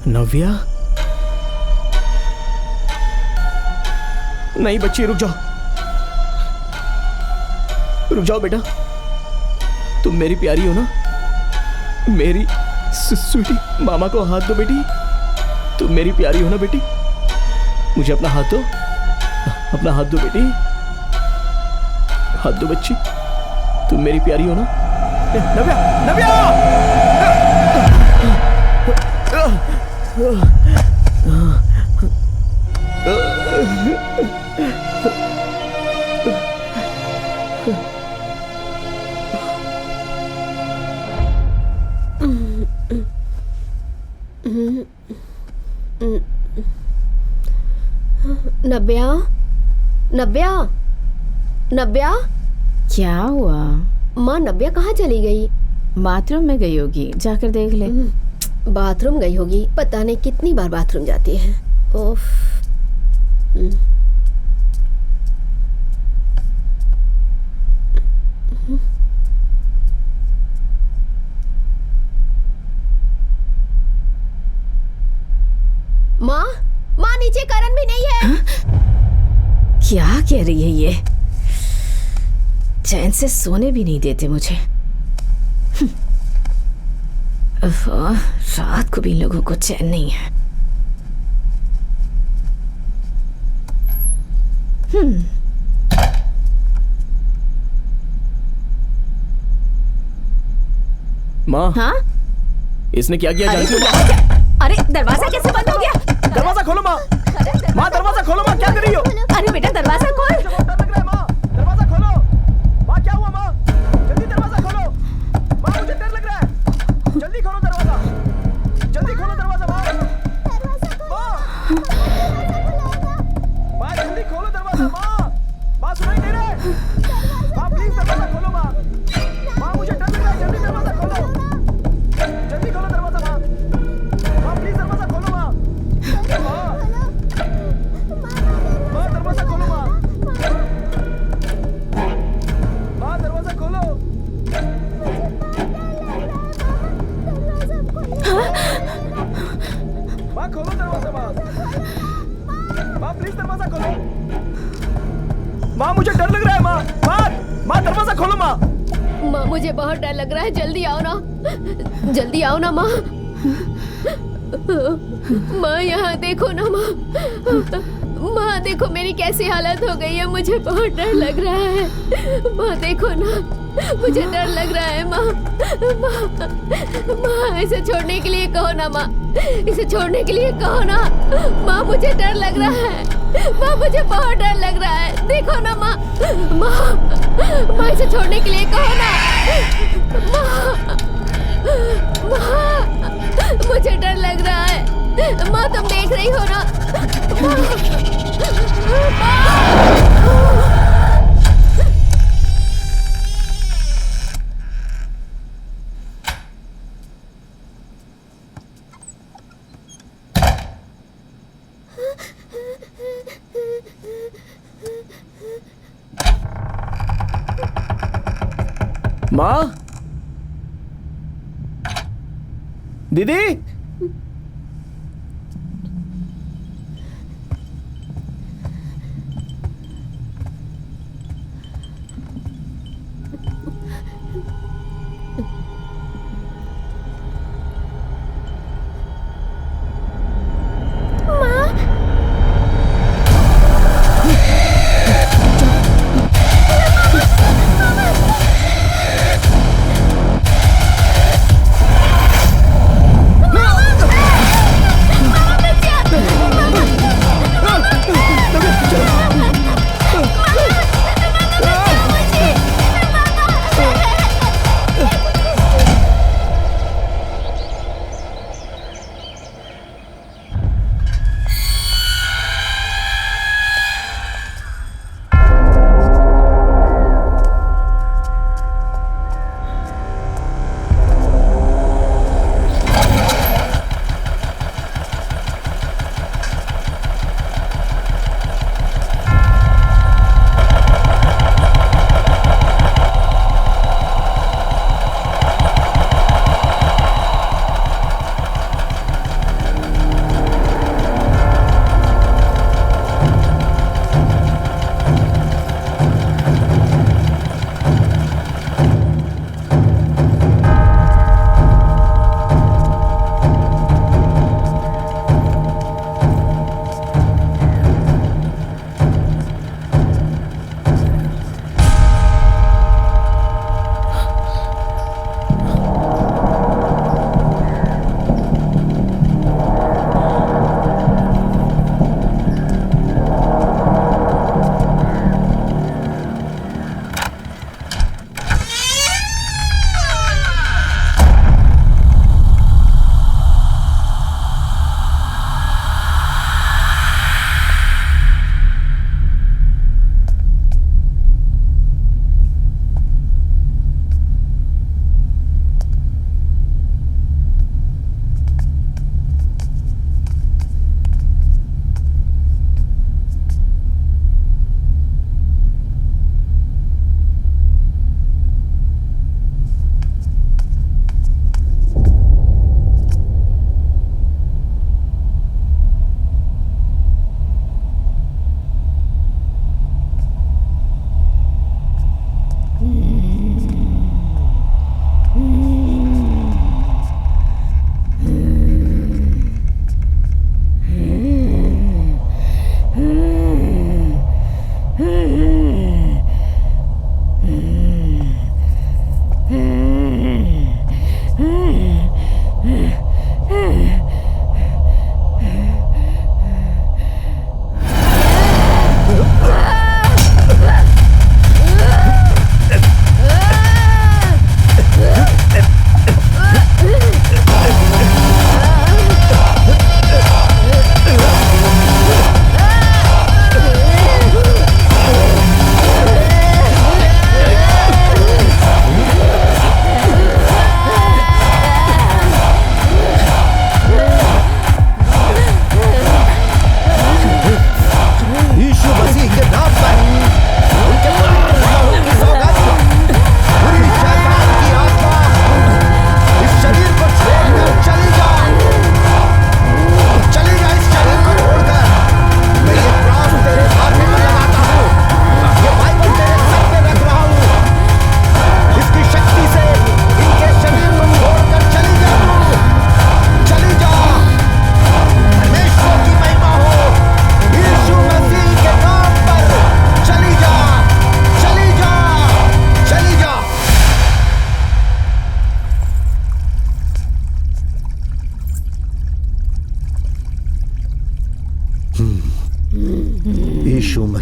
नव्या? नहीं बच्ची, रुक जाओ, रुक जाओ बेटा। तुम मेरी प्यारी हो ना, मेरी स्वीटी। मामा को हाथ दो बेटी। तुम मेरी प्यारी हो ना बेटी, मुझे अपना हाथ दो, अपना हाथ दो बेटी, हाथ दो बच्ची। तुम मेरी प्यारी हो ना? नव्या, नव्या! नव्या, नव्या, नव्या, क्या हुआ? माँ नव्या कहाँ चली गई? बाथरूम में गई होगी, जाकर देख ले। बाथरूम गई होगी, पता नहीं कितनी बार बाथरूम जाती है। ओफ। माँ, माँ नीचे करण भी नहीं है। क्या कह रही है ये? चैन से सोने भी नहीं देते मुझे। रात को भी इन लोगों को चैन नहीं है। माँ, हाँ? इसने क्या किया जानती हो? अरे दरवाजा कैसे बंद हो गया? दरवाजा खोलो माँ। माँ दरवाजा खोलो माँ, क्या कर रही हो? अरे बेटा दरवाजा खोल। मुझे बहुत डर लग रहा है माँ, दरवाजा खोलो। माँ क्या हुआ माँ? जल्दी दरवाजा खोलो। माँ मुझे डर लग रहा है, जल्दी खोलो दरवाजा, जल्दी खोलो दरवाजा माँ। माँ जल्दी खोलो दरवाजा माँ। माँ सुनाई दे रहा है? माँ प्लीज दरवाजा खोलो माँ। माँ मुझे डर लग रहा है, जल्दी दरवाजा खोलो, जल्दी खोलो दरवाजा माँ। माँ प्लीज दरवाजा खोलो माँ। माँ दरवाजा खोलो माँ। माँ दरवाजा खोलो। माँ खोलो दरवाजा माँ। माँ प्लीज दरवाजा खोलो। माँ मुझे डर लग रहा है माँ। माँ दरवाजा खोलो माँ। माँ मुझे बहुत डर लग रहा है, जल्दी आओ ना, जल्दी आओ ना माँ। माँ यहाँ देखो ना माँ। माँ देखो मेरी कैसी हालत हो गई है, मुझे बहुत डर लग रहा है। माँ देखो ना, मुझे डर लग रहा है माँ। माँ इसे छोड़ने के लिए कहो ना माँ, इसे छोड़ने के लिए कहो ना। माँ मुझे डर लग रहा है, माँ मुझे बहुत डर लग रहा है, देखो ना माँ। माँ इसे छोड़ने के लिए कहो ना। माँ मुझे डर लग रहा है। माँ तुम देख रही हो ना? माँ, दीदी,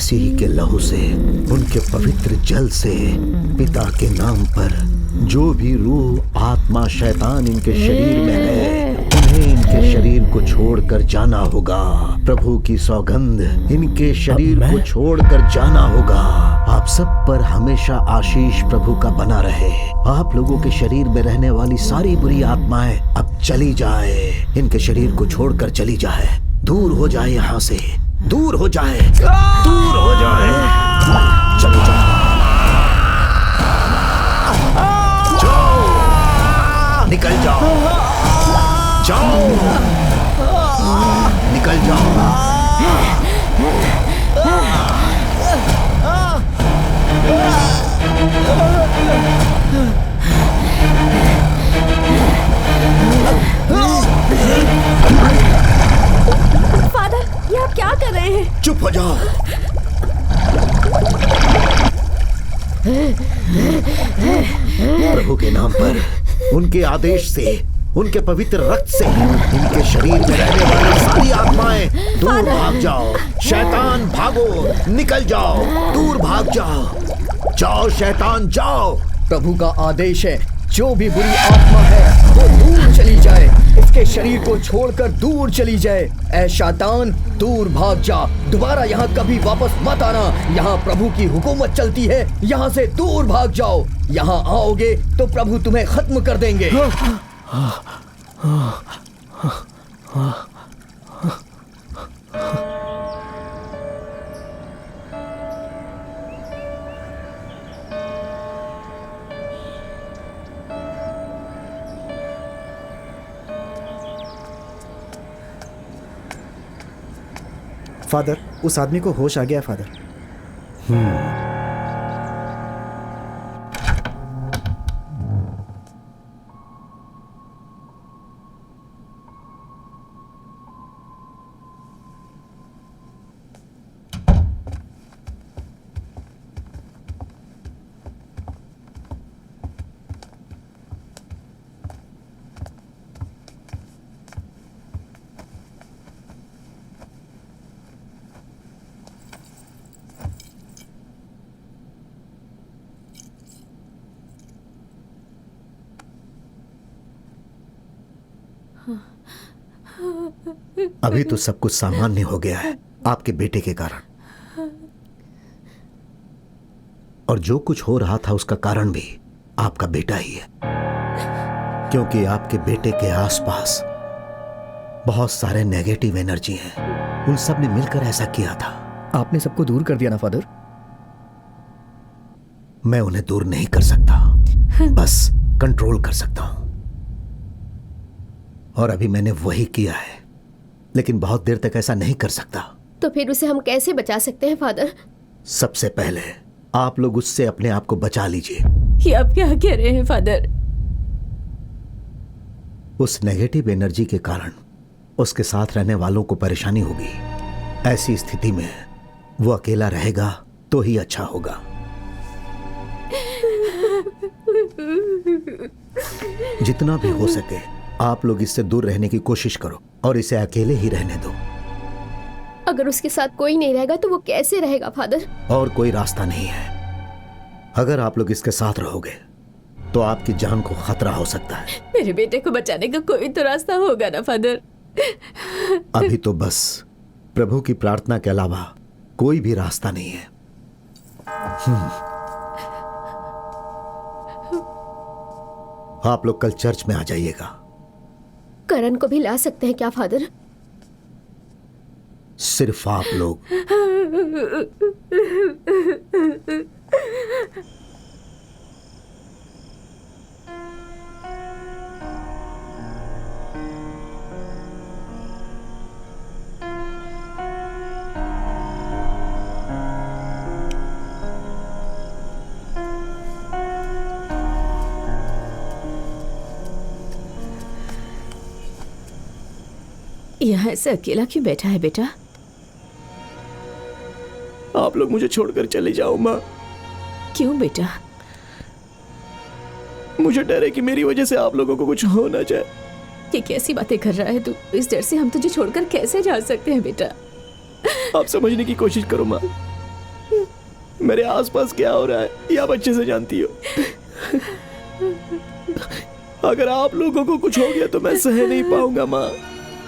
मसीह के लहू से, उनके पवित्र जल से, पिता के नाम पर जो भी रूह आत्मा शैतान इनके शरीर में है, उन्हें इनके शरीर को छोड़कर जाना होगा। प्रभु की सौगंध, इनके शरीर को छोड़कर जाना होगा। आप सब पर हमेशा आशीष प्रभु का बना रहे। आप लोगों के शरीर में रहने वाली सारी बुरी आत्माएं अब चली जाए, इनके शरीर को छोड़कर चली जाए, दूर हो जाए, यहाँ से दूर हो जाए, दूर हो जाए, चली जाए। जाओ, निकल जाओ, जाओ, निकल जाओ। फादर, ये आप क्या कर रहे हैं? चुप हो जाओ। प्रभु के नाम पर, उनके आदेश से, उनके पवित्र रक्त से इनके शरीर में रहने वाली सारी आत्माएं दूर भाग जाओ। शैतान भागो, निकल जाओ, दूर भाग जाओ। जाओ शैतान जाओ। प्रभु का आदेश है, जो भी बुरी आत्मा है वो दूर चली जाए, इसके शरीर को छोड़कर दूर चली जाए। ऐ शैतान, दूर भाग जा, दोबारा यहाँ कभी वापस मत आना। यहाँ प्रभु की हुकूमत चलती है, यहाँ से दूर भाग जाओ। यहाँ आओगे तो प्रभु तुम्हें खत्म कर देंगे। फादर, उस आदमी को होश आ गया फादर। अभी तो सब कुछ सामान्य हो गया है आपके बेटे के कारण, और जो कुछ हो रहा था उसका कारण भी आपका बेटा ही है, क्योंकि आपके बेटे के आसपास बहुत सारे नेगेटिव एनर्जी हैं। उन सब ने मिलकर ऐसा किया था। आपने सबको दूर कर दिया ना फादर? मैं उन्हें दूर नहीं कर सकता, बस कंट्रोल कर सकता हूं, और अभी मैंने वही किया है, लेकिन बहुत देर तक ऐसा नहीं कर सकता। तो फिर उसे हम कैसे बचा सकते हैं फादर? सबसे पहले आप लोग उससे अपने आप को बचा लीजिए। ये आप क्या कह रहे हैं फादर? उस नेगेटिव एनर्जी के कारण उसके साथ रहने वालों को परेशानी होगी। ऐसी स्थिति में वो अकेला रहेगा तो ही अच्छा होगा। जितना भी हो सके आप लोग इससे दूर रहने की कोशिश करो और इसे अकेले ही रहने दो। अगर उसके साथ कोई नहीं रहेगा तो वो कैसे रहेगा फादर? और कोई रास्ता नहीं है। अगर आप लोग इसके साथ रहोगे तो आपकी जान को खतरा हो सकता है। मेरे बेटे को बचाने का कोई तो रास्ता होगा ना फादर? अभी तो बस प्रभु की प्रार्थना के अलावा कोई भी रास्ता नहीं है। आप लोग कल चर्च में आ जाइएगा। करण को भी ला सकते हैं क्या फादर? सिर्फ आप लोग। यहाँ से अकेला क्यों बैठा है बेटा? आप लोग मुझे छोड़कर चले जाओ माँ। क्यों बेटा? मुझे डर है कि मेरी वजह से आप लोगों को कुछ हो ना जाए। ये कैसी बातें कर रहा है तू? इस डर से हम तुझे छोड़कर कैसे जा सकते हैं बेटा? आप समझने की कोशिश करो माँ। मेरे आसपास क्या हो रहा है ये आप अच्छे से जानती हो। अगर आप लोगों को कुछ हो गया तो मैं सह नहीं पाऊंगा माँ।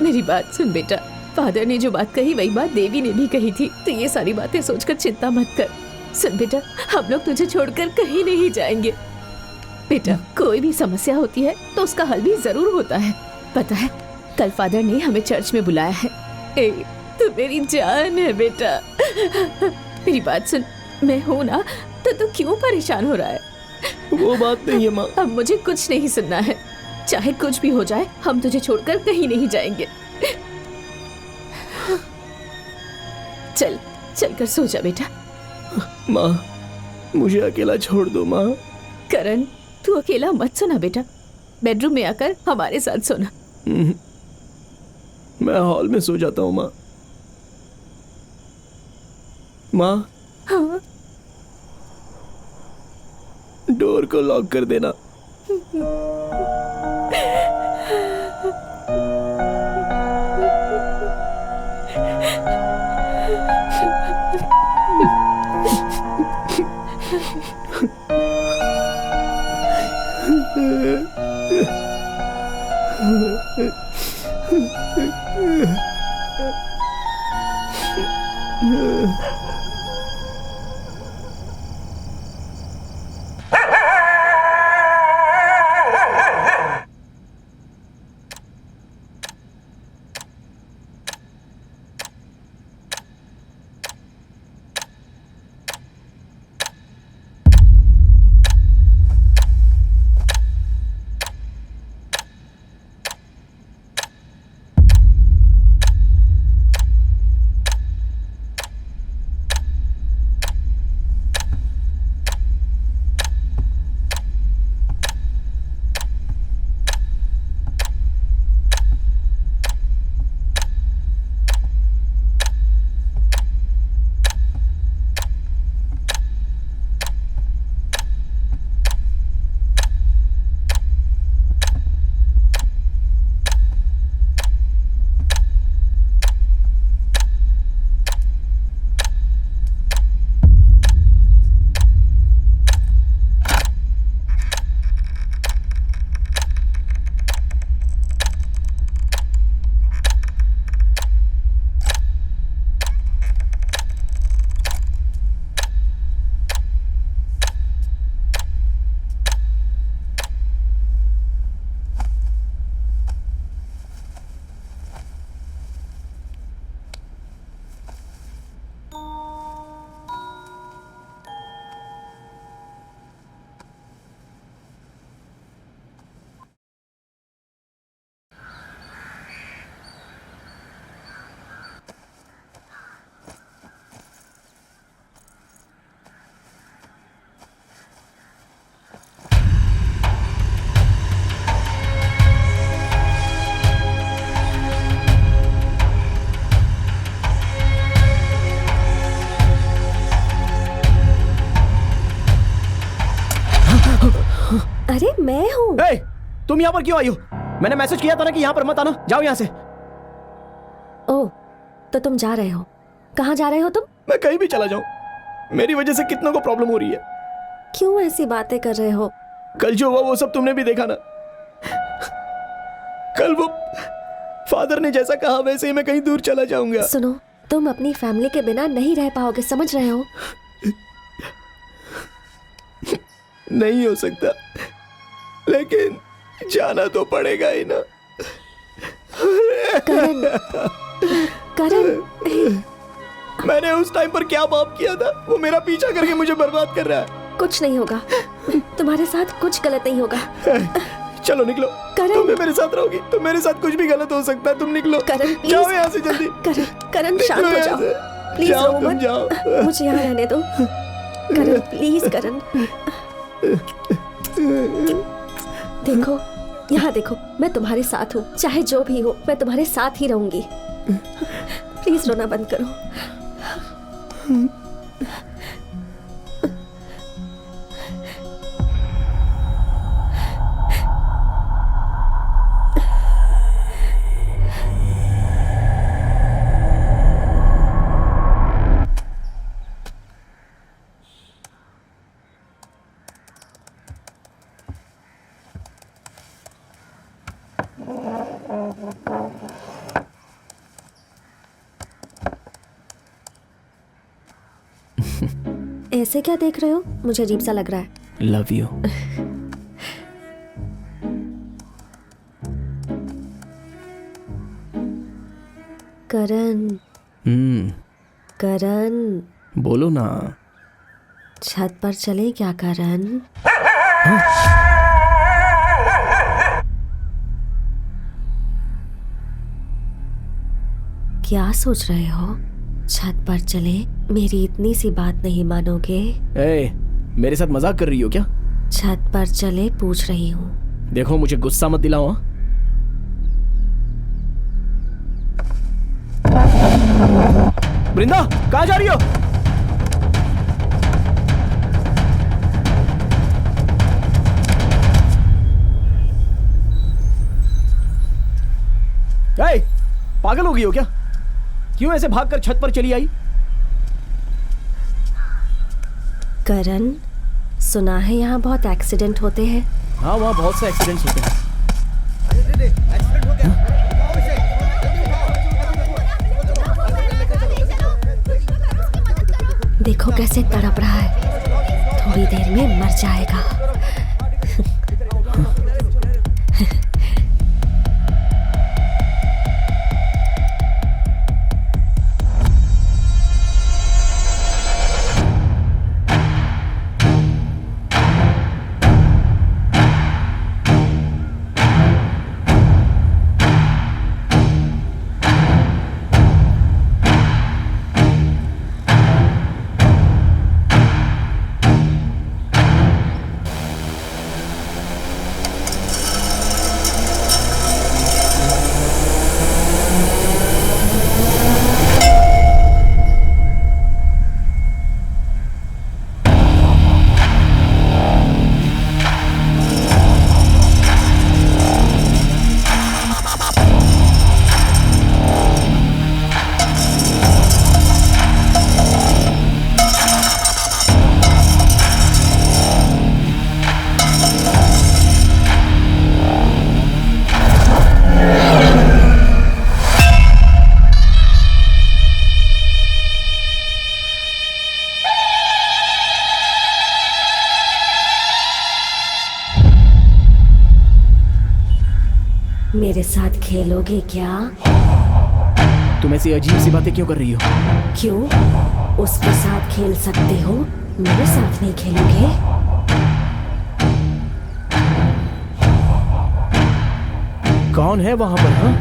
मेरी बात सुन बेटा, फादर ने जो बात कही वही बात देवी ने भी कही थी, तो ये सारी बातें सोचकर चिंता मत कर। सुन बेटा, हम लोग तुझे छोड़कर कहीं नहीं जाएंगे। बेटा, कोई भी समस्या होती है तो उसका हल भी जरूर होता है। पता है, कल फादर ने हमें चर्च में बुलाया है। ए, तू मेरी जान है बेटा। मेरी बात सुन, मैं हूं ना, तो तू क्यों परेशान हो रहा है? वो बात नहीं है माँ। अब मुझे कुछ नहीं सुनना है, चाहे कुछ भी हो जाए, हम तुझे छोड़कर कहीं नहीं जाएंगे। चल चल कर सो जा बेटा। माँ, मुझे अकेला छोड़ दो माँ। करण, तू अकेला मत सोना बेटा, बेडरूम में आकर हमारे साथ सोना। मैं हॉल में सो जाता हूँ माँ। माँ, हाँ? डोर को लॉक कर देना। अरे मैं हूँ। ए, तुम यहाँ पर क्यों आई हो? मैंने मैसेज किया था ना कि यहाँ पर मत आना। जाओ यहाँ से। ओह, तो तुम जा रहे हो? कहाँ जा रहे हो तुम? मैं कहीं भी चला जाऊँ, मेरी वजह से कितनों को प्रॉब्लम हो रही है। क्यों ऐसी बातें कर रहे हो? कल जो हुआ वो सब तुमने भी देखा ना। कल वो फादर ने जैसा कहा वैसे ही मैं कहीं दूर चला जाऊंगा। सुनो, तुम अपनी फैमिली के बिना नहीं रह पाओगे, समझ रहे हो? नहीं हो सकता, लेकिन जाना तो पड़ेगा ही ना। करण, करण, मैंने उस टाइम पर क्या पाप किया था? वो मेरा पीछा करके मुझे बर्बाद कर रहा है। कुछ नहीं होगा, तुम्हारे साथ कुछ गलत नहीं होगा। चलो निकलो। करण, तुम भी मेरे साथ रहोगी तो मेरे साथ कुछ भी गलत हो सकता है। तुम निकलो। करण, जाओ यहाँ से जल्दी। करण शांत हो जाओ, प्लीज रो मत। जाओ। मुझे यहाँ रहने दो। करण प्लीज, करण देखो, यहाँ देखो, मैं तुम्हारे साथ हूँ, चाहे जो भी हो मैं तुम्हारे साथ ही रहूंगी। प्लीज रोना बंद करो। ऐसे क्या देख रहे हो? मुझे अजीब सा लग रहा है। Love you. करण, करण, बोलो ना। छत पर चले क्या करण? क्या सोच रहे हो? छत पर चले? मेरी इतनी सी बात नहीं मानोगे? ए, मेरे साथ मजाक कर रही हो क्या? छत पर चले पूछ रही हूँ। देखो मुझे गुस्सा मत दिलाओ। हाँ? वृंदा, कहाँ जा रही हो? ए, पागल हो गई हो क्या? क्यों ऐसे भागकर छत पर चली आई? करण, सुना है यहाँ बहुत एक्सीडेंट होते हैं। हाँ, वहाँ बहुत से एक्सीडेंट्स होते हैं। देखो कैसे तड़प रहा है, थोड़ी देर में मर जाएगा। मेरे साथ खेलोगे क्या? तुम ऐसी अजीब सी बातें क्यों कर रही हो? क्यों? उसके साथ खेल सकते हो, मेरे साथ नहीं खेलोगे? कौन है वहां पर? हाँ?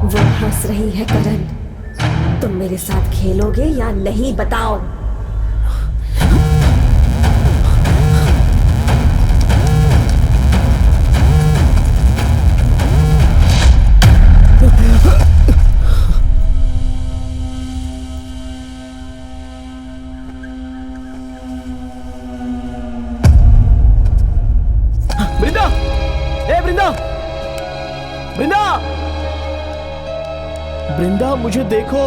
वो हंस रही है करण। तुम मेरे साथ खेलोगे या नहीं बताओ? वृंदा! ए वृंदा! वृंदा! वृंदा, मुझे देखो।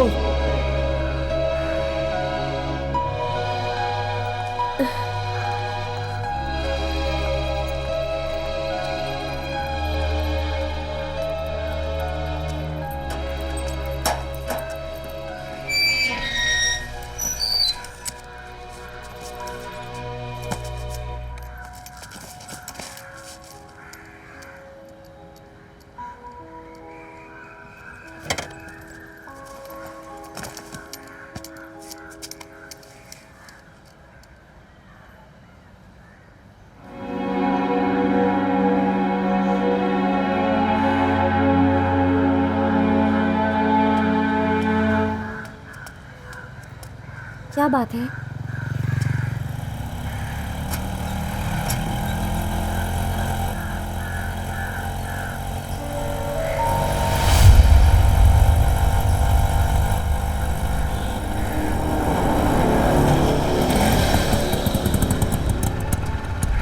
क्या बात है?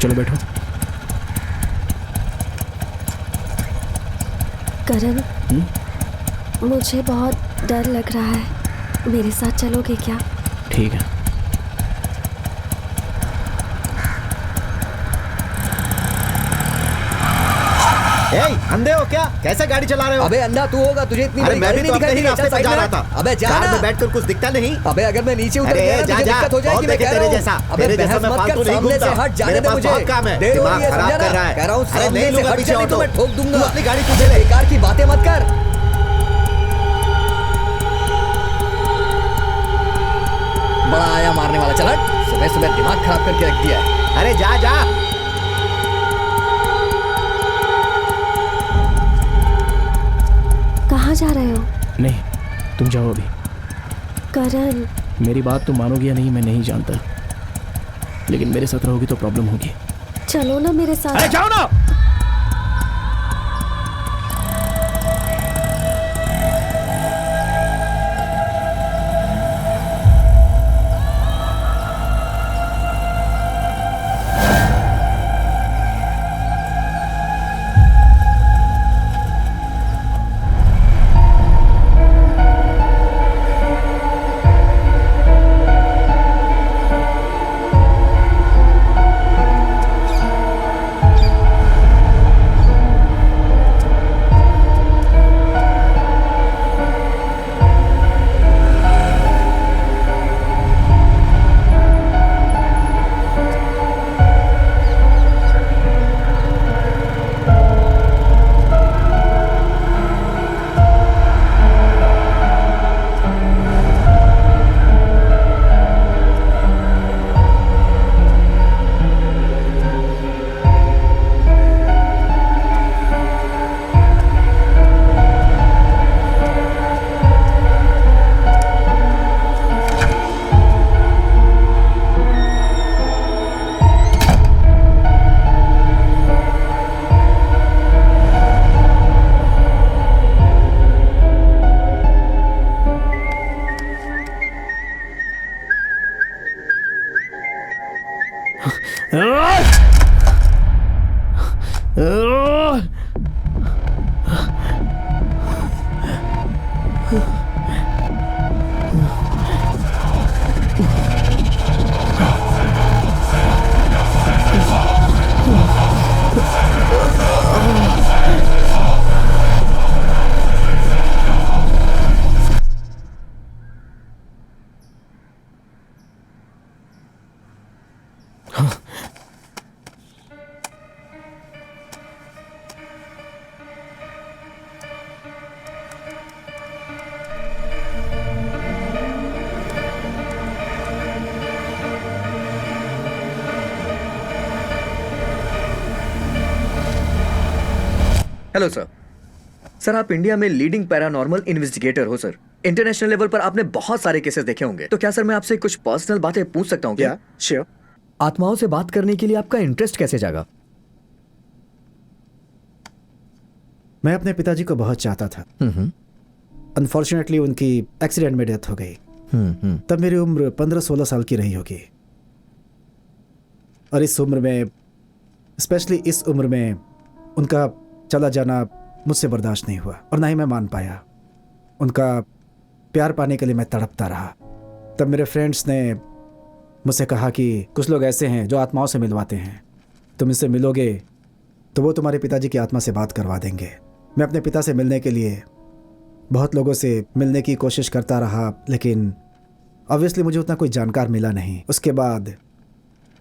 चलो बैठो। करण, मुझे बहुत डर लग रहा है, मेरे साथ चलोगे क्या? ठीक है। ए, अंधे हो क्या? कैसे गाड़ी चला रहे हो? अबे अंधा तू होगा, तुझे इतनी अरे बड़ी मैं गाड़ी भी नहीं तो अपने दिखाई ही दी रास्ते क्या पे जा साइड रहा में? था। अबे जा कार ना। में बैठकर कुछ दिखता नहीं। अबे अगर मैं नीचे उतर अरे गया ना जा तुझे जा, दिक्कत हो जाएगी, बहुत मैं देखे कह तेरे रहा हूँ। जैसा। अबे तेरे जैसा बहस मैं मत फालतू कर, नहीं सामने से घूमता। हट जाने मेरे दे पास मुझे। बहुत काम है। देर हो दिमाग रही है, खराब समझा कर ना? रहा है। कह रहा हूँ अरे सामने नहीं से लूंगा हट पीछे जाने तो ऑटो। मैं ठोक दूंगा। तू अपनी गाड़ी तुझे ले। बेकार की बातें मत कर। बड़ा आया मारने वाला, चल हट। सुबह सुबह दिमाग खराब करके रख दिया है। अरे जा जा। कहाँ जा रहे हो? नहीं, तुम जाओ अभी। करण, मेरी बात तुम मानोगे या नहीं मैं नहीं जानता, लेकिन मेरे साथ रहोगी तो प्रॉब्लम होगी। चलो ना मेरे साथ। अरे जाओ ना। Hello sir. सर आप इंडिया में लीडिंग पैरानॉर्मल इन्वेस्टिगेटर हो सर। इंटरनेशनल लेवल पर आपने बहुत सारे केसेस देखे होंगे, तो क्या सर मैं आपसे कुछ पर्सनल बातें पूछ सकता हूँ क्या? श्योर। आत्माओं से बात करने के लिए आपका इंटरेस्ट कैसे जागा? मैं अपने पिताजी को बहुत चाहता था। अनफॉर्चुनेटली उनकी एक्सीडेंट में डेथ हो गई। तब मेरी उम्र 15-16 साल की रही होगी। और इस उम्र में, स्पेशली इस उम्र में, उनका चला जाना मुझसे बर्दाश्त नहीं हुआ और ना ही मैं मान पाया। उनका प्यार पाने के लिए मैं तड़पता रहा। तब मेरे फ्रेंड्स ने मुझसे कहा कि कुछ लोग ऐसे हैं जो आत्माओं से मिलवाते हैं, तुम इनसे मिलोगे तो वो तुम्हारे पिताजी की आत्मा से बात करवा देंगे। मैं अपने पिता से मिलने के लिए बहुत लोगों से मिलने की कोशिश करता रहा, लेकिन ऑब्वियसली मुझे उतना कोई जानकार मिला नहीं। उसके बाद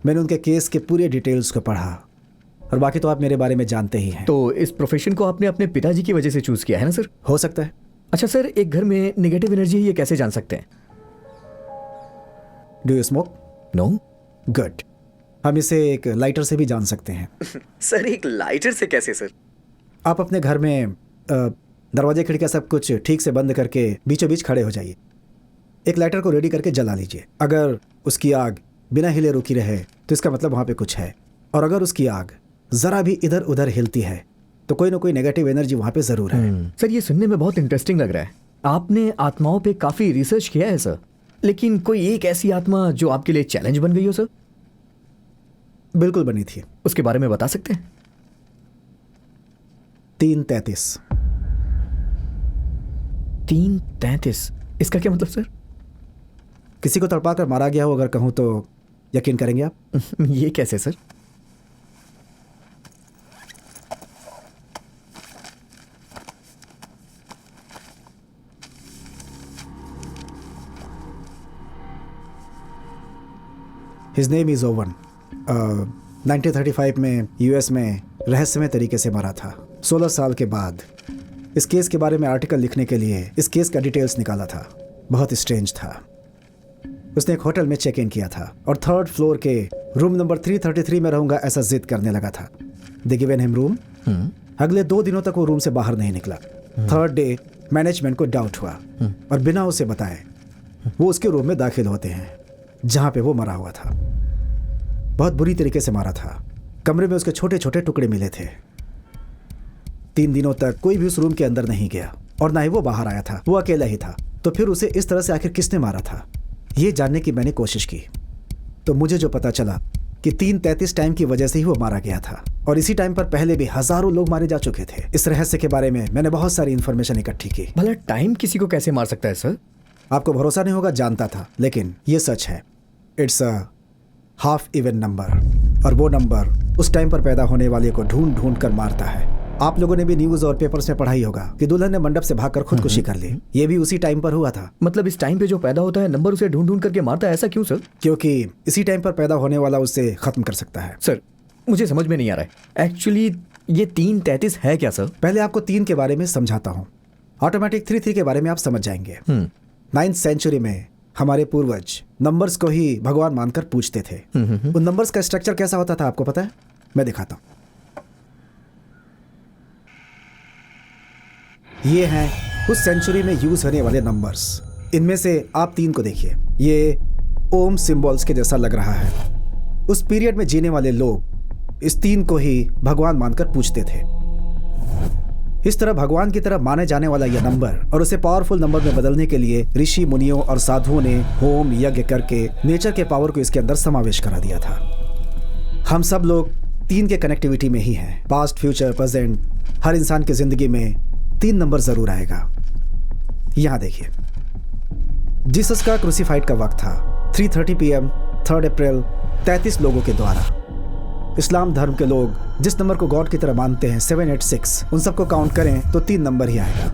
मैंने उनके केस के पूरे डिटेल्स को पढ़ा और बाकी तो आप मेरे बारे में जानते ही हैं। तो इस प्रोफेशन को आपने अपने पिताजी की वजह से चूज किया है ना सर? हो सकता है। अच्छा सर, एक घर में नेगेटिव एनर्जी है ये कैसे जान सकते हैं? Do you smoke? No. Good. हम इसे एक लाइटर से भी जान सकते हैं। सर एक लाइटर से कैसे सर? आप अपने घर में दरवाजे खिड़कियाँ सब कुछ ठीक से बंद करके बीचों बीच खड़े हो जाइए। एक लाइटर को रेडी करके जला लीजिए। अगर उसकी आग बिना हिले रुकी रहे तो इसका मतलब वहाँ पे कुछ है, और अगर उसकी आग ज़रा भी इधर उधर हिलती है तो कोई ना कोई नेगेटिव एनर्जी वहाँ पे ज़रूर है। सर ये सुनने में बहुत इंटरेस्टिंग लग रहा है। आपने आत्माओं पे काफ़ी रिसर्च किया है सर, लेकिन कोई एक ऐसी आत्मा जो आपके लिए चैलेंज बन गई हो सर? बिल्कुल बनी थी। उसके बारे में बता सकते हैं? 333। 333 इसका क्या मतलब सर? किसी को तड़पा कर मारा गया हो अगर कहूँ तो यकीन करेंगे आप? ये कैसे sir? His name is oven. 1935 में यूएस में रहस्यमय तरीके से मरा था। 16 साल के बाद इस केस के बारे में आर्टिकल लिखने के लिए इस केस का डिटेल्स निकाला था। बहुत स्ट्रेंज था। उसने एक होटल में चेक इन किया था और 3rd फ्लोर के रूम नंबर 333 में रहूंगा ऐसा जिद करने लगा था। They given him room. अगले 2 दिनों तक वो रूम से बाहर नहीं निकला। 3rd डे मैनेजमेंट को डाउट हुआ और बिना उसे बताए वो उसके रूम में दाखिल होते हैं जहां पे वो मरा हुआ था। बहुत बुरी तरीके से मारा था। कमरे में उसके छोटे छोटे टुकड़े मिले थे। 3 दिनों तक कोई भी उस रूम के अंदर नहीं गया और ना ही वो बाहर आया था। वो अकेला ही था। तो फिर उसे इस तरह से आखिर किसने मारा था, ये जानने की मैंने कोशिश की। तो मुझे जो पता चला कि 3:33 टाइम की वजह से ही वो मारा गया था और इसी टाइम पर पहले भी हजारों लोग मारे जा चुके थे। इस रहस्य के बारे में मैंने बहुत सारी इन्फॉर्मेशन इकट्ठी की। भला टाइम किसी को कैसे मार सकता है सर? आपको भरोसा नहीं होगा, जानता था, लेकिन ये सच है। It's a half even number और वो नंबर उस टाइम पर पैदा होने वाले को ढूंढ ढूंढ कर मारता है। आप लोगों ने भी न्यूज और पेपर्स में पढ़ा ही होगा कि दुल्हन ने मंडप से भागकर खुदकुशी कर ली। ये भी उसी टाइम पर हुआ था। मतलब इस टाइम पे जो पैदा होता है नंबर उसे ढूंढ ढूंढ करके मारता है, ऐसा क्यों सर? क्योंकि इसी टाइम पर पैदा होने वाला उसे खत्म कर सकता है। सर मुझे समझ में नहीं आ रहा है एक्चुअली ये 3:33 है क्या सर? पहले आपको 3 के बारे में समझाता हूँ। ऑटोमेटिक 3 के बारे में आप समझ जाएंगे। 9th सेंचुरी में हमारे पूर्वज नंबर्स को ही भगवान मानकर पूजते थे। उन नंबर्स का स्ट्रक्चर कैसा होता था आपको पता है? मैं दिखाता हूँ। ये हैं उस सेंचुरी में यूज होने वाले नंबर्स। इनमें से आप 3 को देखिए। ये ओम सिंबल्स के जैसा लग रहा है। उस पीरियड में जीने वाले लोग इस 3 को ही भगवान मानकर पूजते थे। इस तरह भगवान की तरह माने जाने वाला यह नंबर और उसे पावरफुल नंबर में बदलने के लिए ऋषि मुनियों और साधुओं ने होम यज्ञ करके नेचर के पावर को इसके अंदर समावेश करा दिया था। हम सब लोग 3 के कनेक्टिविटी में ही हैं। पास्ट, फ्यूचर, प्रेजेंट, हर इंसान की जिंदगी में 3 नंबर जरूर आएगा। यहां देखिए, जीसस का क्रूसीफाइड का वक्त था 3:30 PM 3 अप्रैल 33 लोगों के द्वारा। इस्लाम धर्म के लोग जिस नंबर को गॉड की तरह मानते हैं 786, उन सबको काउंट करें तो 3 नंबर ही आएगा।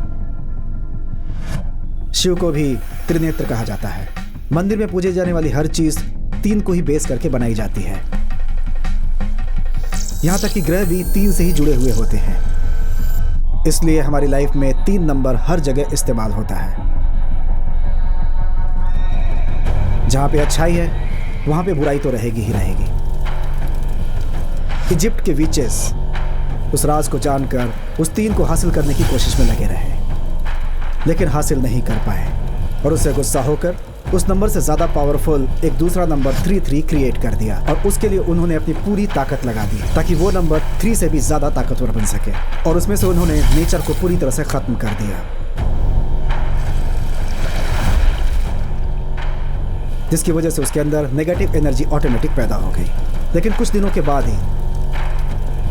शिव को भी त्रिनेत्र कहा जाता है। मंदिर में पूजे जाने वाली हर चीज 3 को ही बेस करके बनाई जाती है। यहां तक कि ग्रह भी 3 से ही जुड़े हुए होते हैं। इसलिए हमारी लाइफ में 3 नंबर हर जगह इस्तेमाल होता है। जहां पे अच्छाई है वहां पे बुराई तो रहेगी ही रहेगी। इजिप्ट के वीचेस उस राज को जानकर उस 3 को हासिल करने की कोशिश में लगे रहे, लेकिन हासिल नहीं कर पाए और उससे गुस्सा होकर उस नंबर से ज्यादा पावरफुल एक दूसरा नंबर 33 क्रिएट कर दिया और उसके लिए उन्होंने अपनी पूरी ताकत लगा दी ताकि वो नंबर 3 से भी ज्यादा ताकतवर बन सके और उसमें से उन्होंने नेचर को पूरी तरह से खत्म कर दिया, जिसकी वजह से उसके अंदर नेगेटिव एनर्जी ऑटोमेटिक पैदा हो गई। लेकिन कुछ दिनों के बाद ही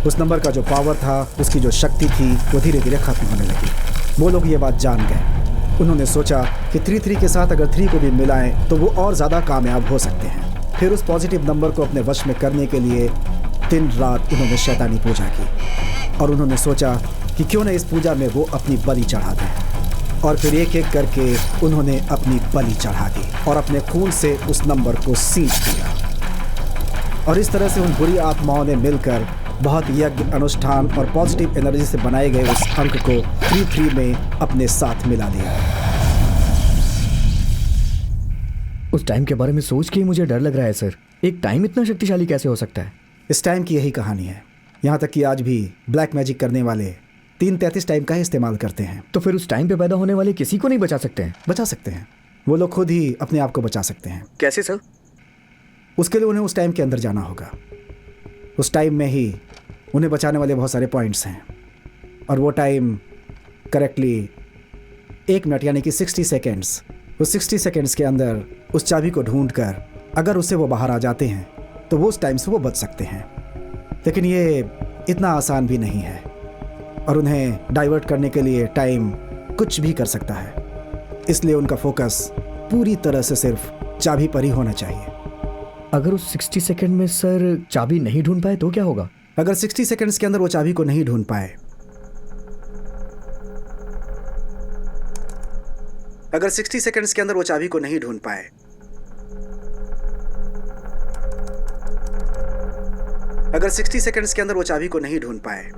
उस नंबर का जो पावर था, उसकी जो शक्ति थी, वो धीरे धीरे खत्म होने लगी। वो लोग ये बात जान गए। उन्होंने सोचा कि 33 के साथ अगर 3 को भी मिलाएं तो वो और ज़्यादा कामयाब हो सकते हैं। फिर उस पॉजिटिव नंबर को अपने वश में करने के लिए दिन रात उन्होंने शैतानी पूजा की और उन्होंने सोचा कि क्यों न इस पूजा में वो अपनी बलि चढ़ा दें। और फिर एक एक करके उन्होंने अपनी बलि चढ़ा दी और अपने खून से उस नंबर को सींच दिया। और इस तरह से उन बुरी आत्माओं ने मिलकर बहुत यज्ञ, अनुष्ठान और पॉजिटिव एनर्जी से बनाए गए उस अंक को 33 में अपने साथ मिला लिया। उस टाइम के बारे में सोच के ही मुझे डर लग रहा है सर। एक टाइम इतना शक्तिशाली कैसे हो सकता है? इस टाइम की यही कहानी है। यहाँ तक कि आज भी ब्लैक मैजिक करने वाले 3:33 टाइम का ही इस्तेमाल करते हैं। तो फिर उस टाइम पे पैदा होने वाले किसी को नहीं बचा सकते हैं? बचा सकते हैं। वो लोग खुद ही अपने आप को बचा सकते हैं। कैसे सर? उसके लिए उन्हें उस टाइम के अंदर जाना होगा। उस टाइम में ही उन्हें बचाने वाले बहुत सारे पॉइंट्स हैं और वो टाइम करेक्टली 1 मिनट यानी कि 60 सेकेंड्स। उस 60 सेकेंड्स के अंदर उस चाबी को ढूंढकर अगर उससे वो बाहर आ जाते हैं तो वो उस टाइम से वो बच सकते हैं। लेकिन ये इतना आसान भी नहीं है और उन्हें डाइवर्ट करने के लिए टाइम कुछ भी कर सकता है। इसलिए उनका फोकस पूरी तरह से सिर्फ चाबी पर ही होना चाहिए। अगर उस 60 सेकंड में सर चाबी नहीं ढूंढ पाए तो क्या होगा? अगर 60 सेकंड्स के अंदर वो चाबी को नहीं ढूंढ पाए, अगर 60 सेकंड्स के अंदर वो चाबी को नहीं ढूंढ पाए अगर 60 सेकंड्स के अंदर वो चाबी को नहीं ढूंढ पाए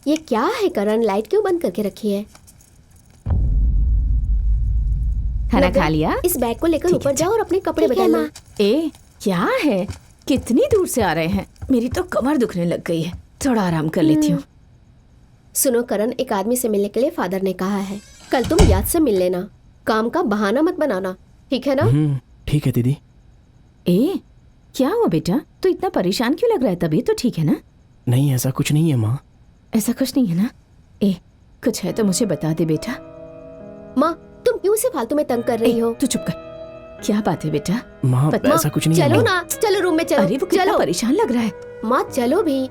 ये क्या है करण, लाइट क्यों बंद करके रखी है? खाना मगर खा लिया? इस बैग को लेकर ऊपर जाओ और अपने कपड़े बदल लो। ए क्या है, कितनी दूर से आ रहे हैं? मेरी तो कमर दुखने लग गई है, थोड़ा आराम कर लेती हूँ। सुनो करण, एक आदमी से मिलने के लिए फादर ने कहा है, कल तुम याद से मिल लेना, काम का बहाना मत बनाना, ठीक है ना? ठीक है दीदी। ए क्या हुआ बेटा, तू इतना परेशान क्यों लग रहा है? तबीयत तो ठीक है ना? नहीं ऐसा कुछ नहीं है माँ। ऐसा कुछ नहीं है ना? ए कुछ है तो मुझे बता दे बेटा। माँ तुम क्यों से फालतू में तंग कर रही हो? तू चुप कर, क्या बात है बेटा? माँ माँ, ऐसा कुछ नहीं है चलो माँ। ना, चलो रूम में चलो। अरे वो कितना चलो परेशान लग रहा है। माँ चलो भी।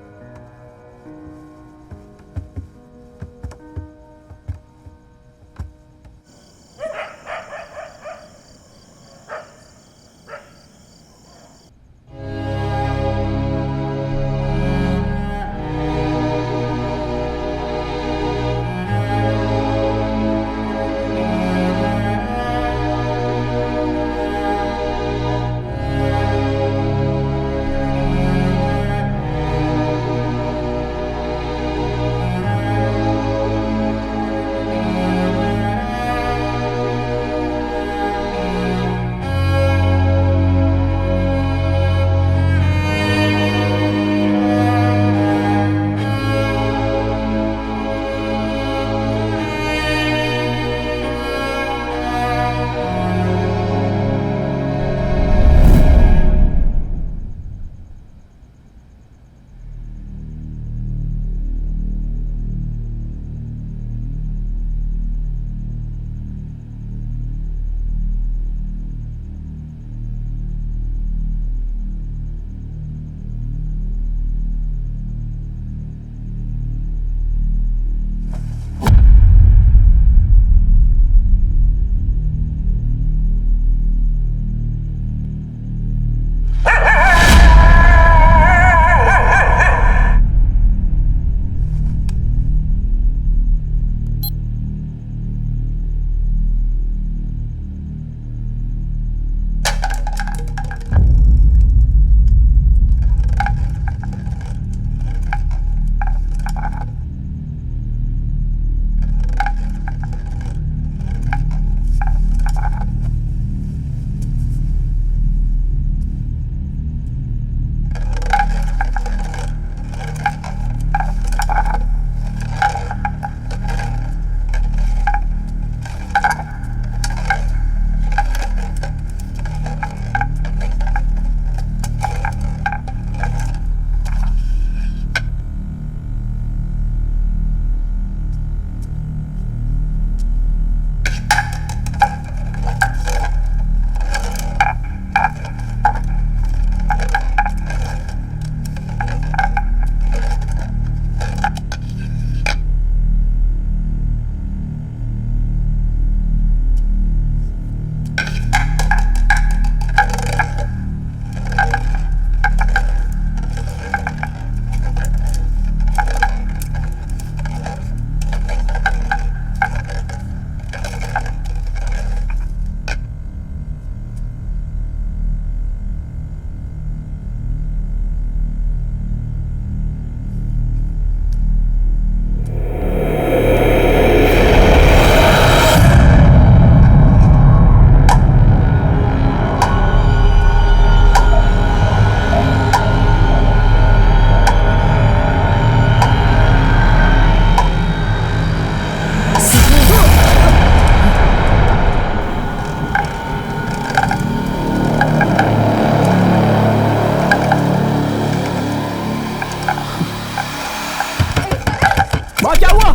माँ क्या हुआ?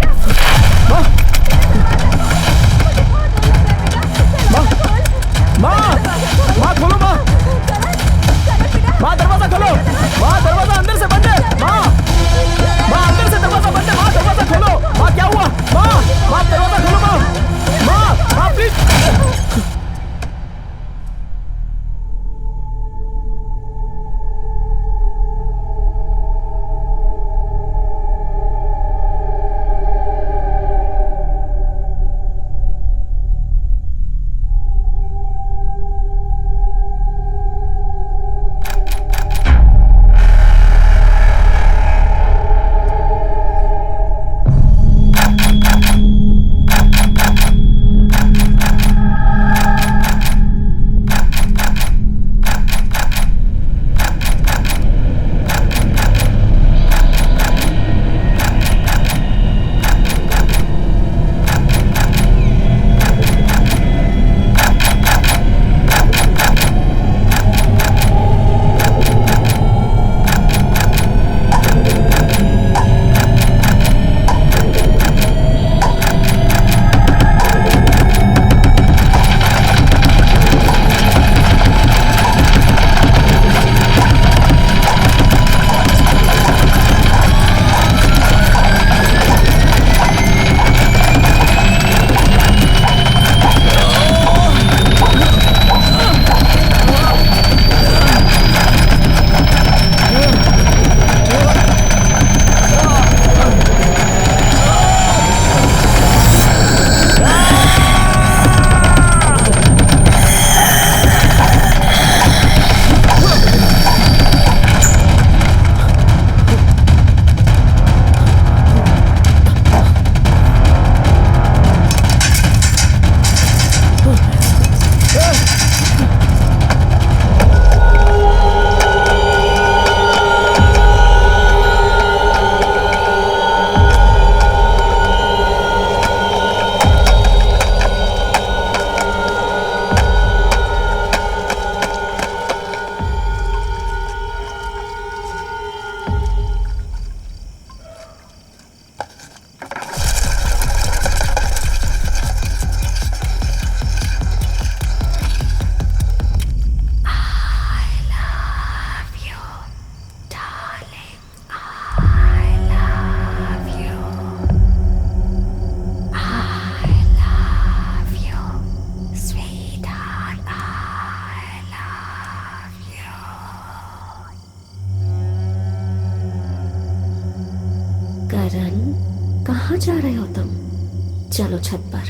माँ माँ माँ माँ खोलो माँ। माँ दरवाजा खोलो। माँ दरवाजा अंदर से बंद है। माँ माँ अंदर से दरवाजा बंद है। माँ दरवाजा खोलो। माँ क्या हुआ? माँ माँ दरवाजा खोलो माँ। माँ माँ प्लीज। करण, कहाँ जा रहे हो तुम? चलो छत पर।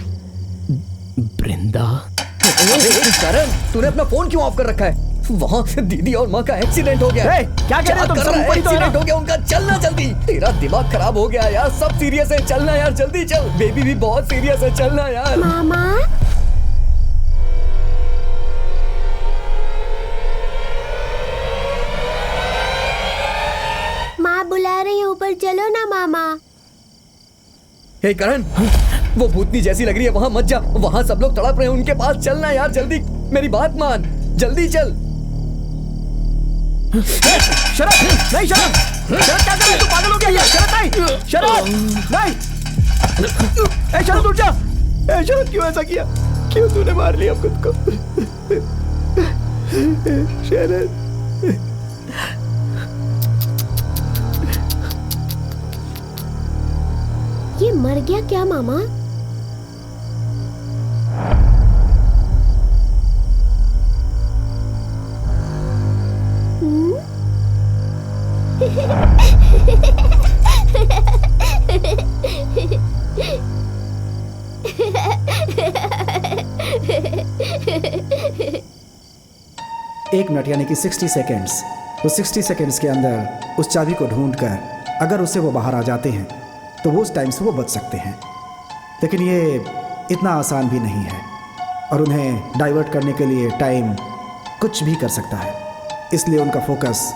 वृंदा, करण, तूने अपना फोन क्यों ऑफ कर रखा है? वहाँ दीदी और माँ का एक्सीडेंट हो गया है। क्या कह रहे हो तुम? सब ऊपर ही तो है ना? एक्सीडेंट हो गया उनका, चलना जल्दी। तेरा दिमाग खराब हो गया यार, सब सीरियस है, चलना यार, जल्दी चल। बेबी भी बहुत सीरियस है, चलना यार। मामा, माँ बुला रही है, ऊपर चलो ना मामा। हे करण, वो भूतनी जैसी लग रही है, वहाँ मत जा। वहाँ सब लोग तड़प रहे हैं, उनके पास चलना यार, जल्दी। मेरी बात मान, जल्दी चल। शरद, नहीं शरद, शरद क्या कर रहा है? तू पागल हो गया यार? शरद नहीं, शरद नहीं। ए शरद उठ जा। ए शरद, क्यों ऐसा किया? क्यों तूने मार लिया खुद को? शरद, ये मर गया क्या मामा? एक मिनट यानी कि 60 सेकेंड्स। तो 60 सेकेंड्स के अंदर उस चाबी को ढूंढकर अगर उससे वो बाहर आ जाते हैं तो वो उस टाइम से वो बच सकते हैं। लेकिन ये इतना आसान भी नहीं है और उन्हें डाइवर्ट करने के लिए टाइम कुछ भी कर सकता है। इसलिए उनका फोकस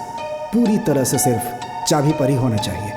पूरी तरह से सिर्फ चाबी पर ही होना चाहिए।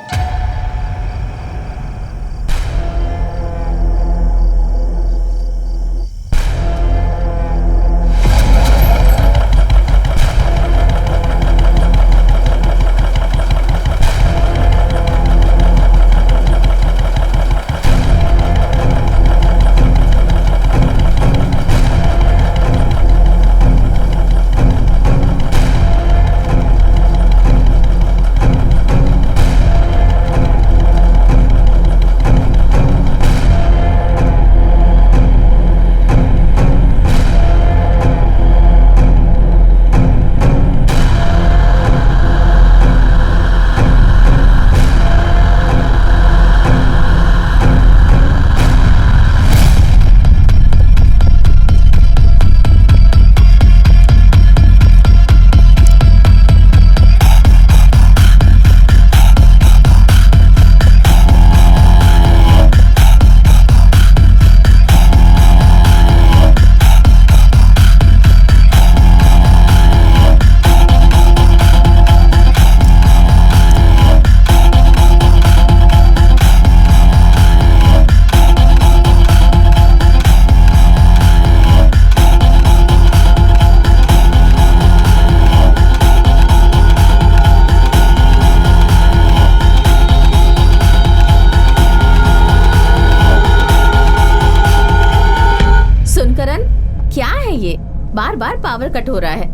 बार बार पावर कट हो रहा है।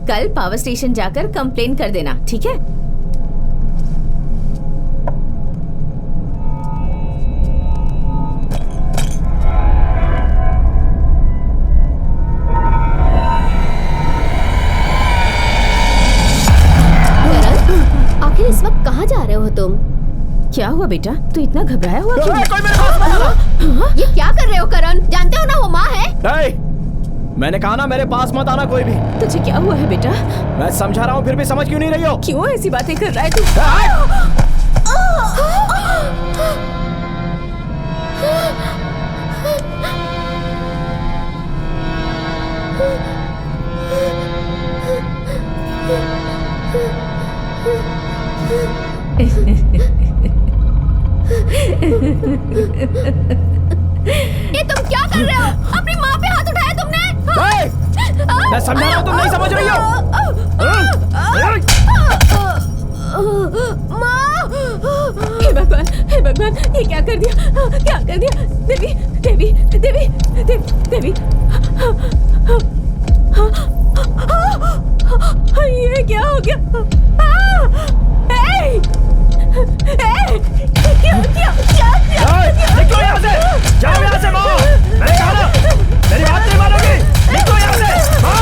कल पावर स्टेशन जाकर कंप्लेन कर देना, ठीक है? आखिर इस वक्त कहाँ जा रहे हो तुम? क्या हुआ बेटा, तू इतना घबराया हुआ क्यों? कोई मेरे पास मत आना। ये क्या कर रहे हो करण? जानते हो ना वो माँ है। मैंने कहा ना मेरे पास मत आना कोई भी। तुझे क्या हुआ है बेटा? मैं समझा रहा हूँ फिर भी समझ क्यों नहीं रही हो? क्यों ऐसी बातें कर रहा है तू? ये तुम क्या कर रहे हो? अपनी माँ पे हाथ उठाया तुमने? मैं समझा रहा हूँ, तुम नहीं समझ रही हो। हे भगवान, ये क्या कर दिया? क्या कर दिया? देवी देवी देवी देवी देवी, ये क्या हो गया? निकलो यहाँ से, जाओ यहाँ से माँ। मैंने कहा ना, मेरी बात नहीं मानोगी। निकलो यहाँ से माँ।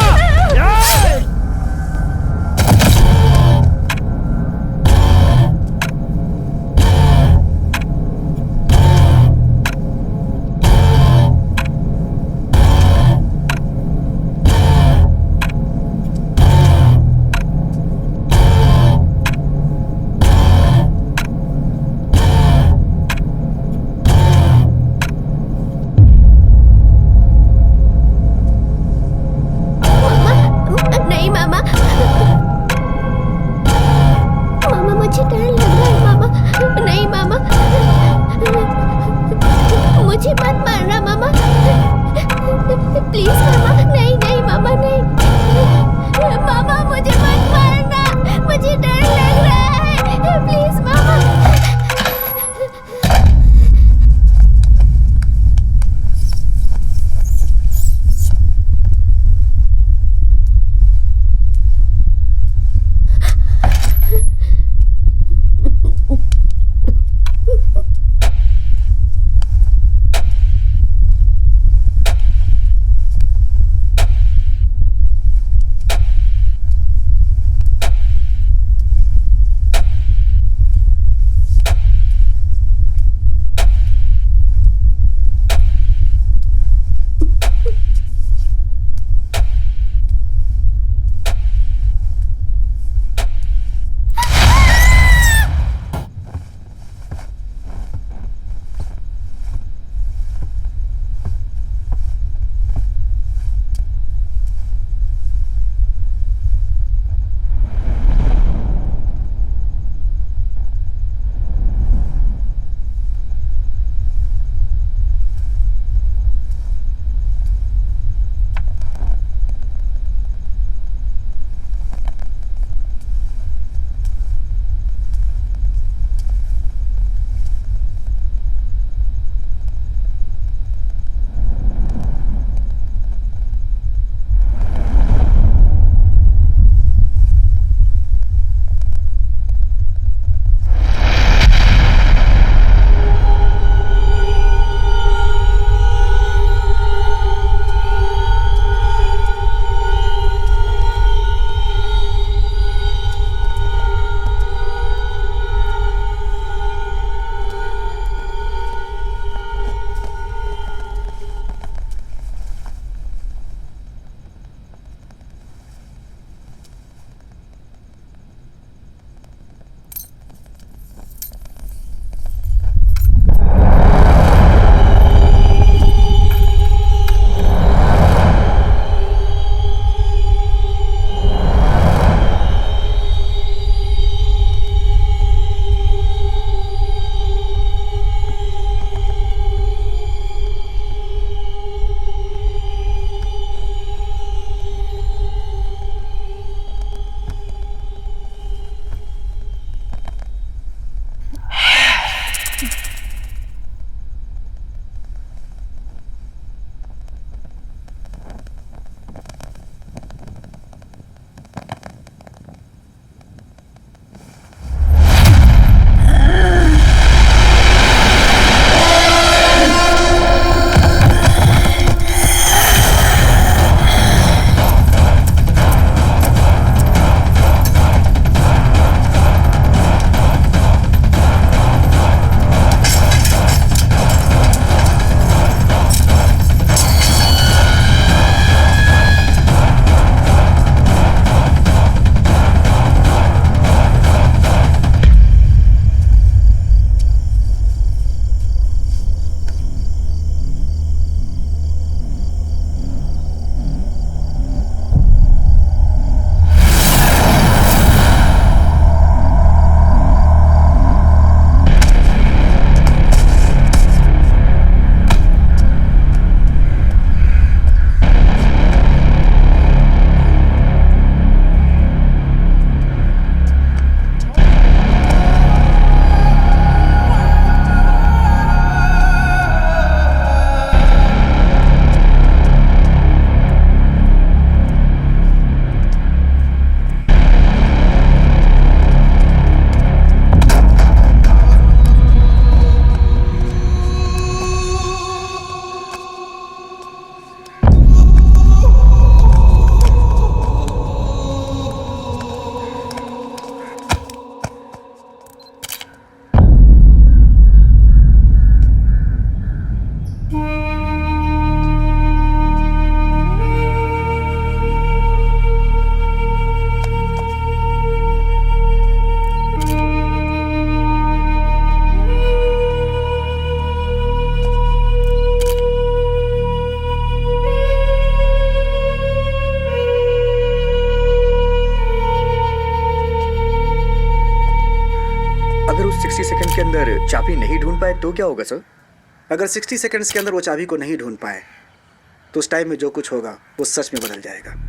अंदर चाबी नहीं ढूंढ पाए तो क्या होगा सर? अगर 60 सेकंड्स के अंदर वो चाबी को नहीं ढूंढ पाए तो उस टाइम में जो कुछ होगा वो सच में बदल जाएगा।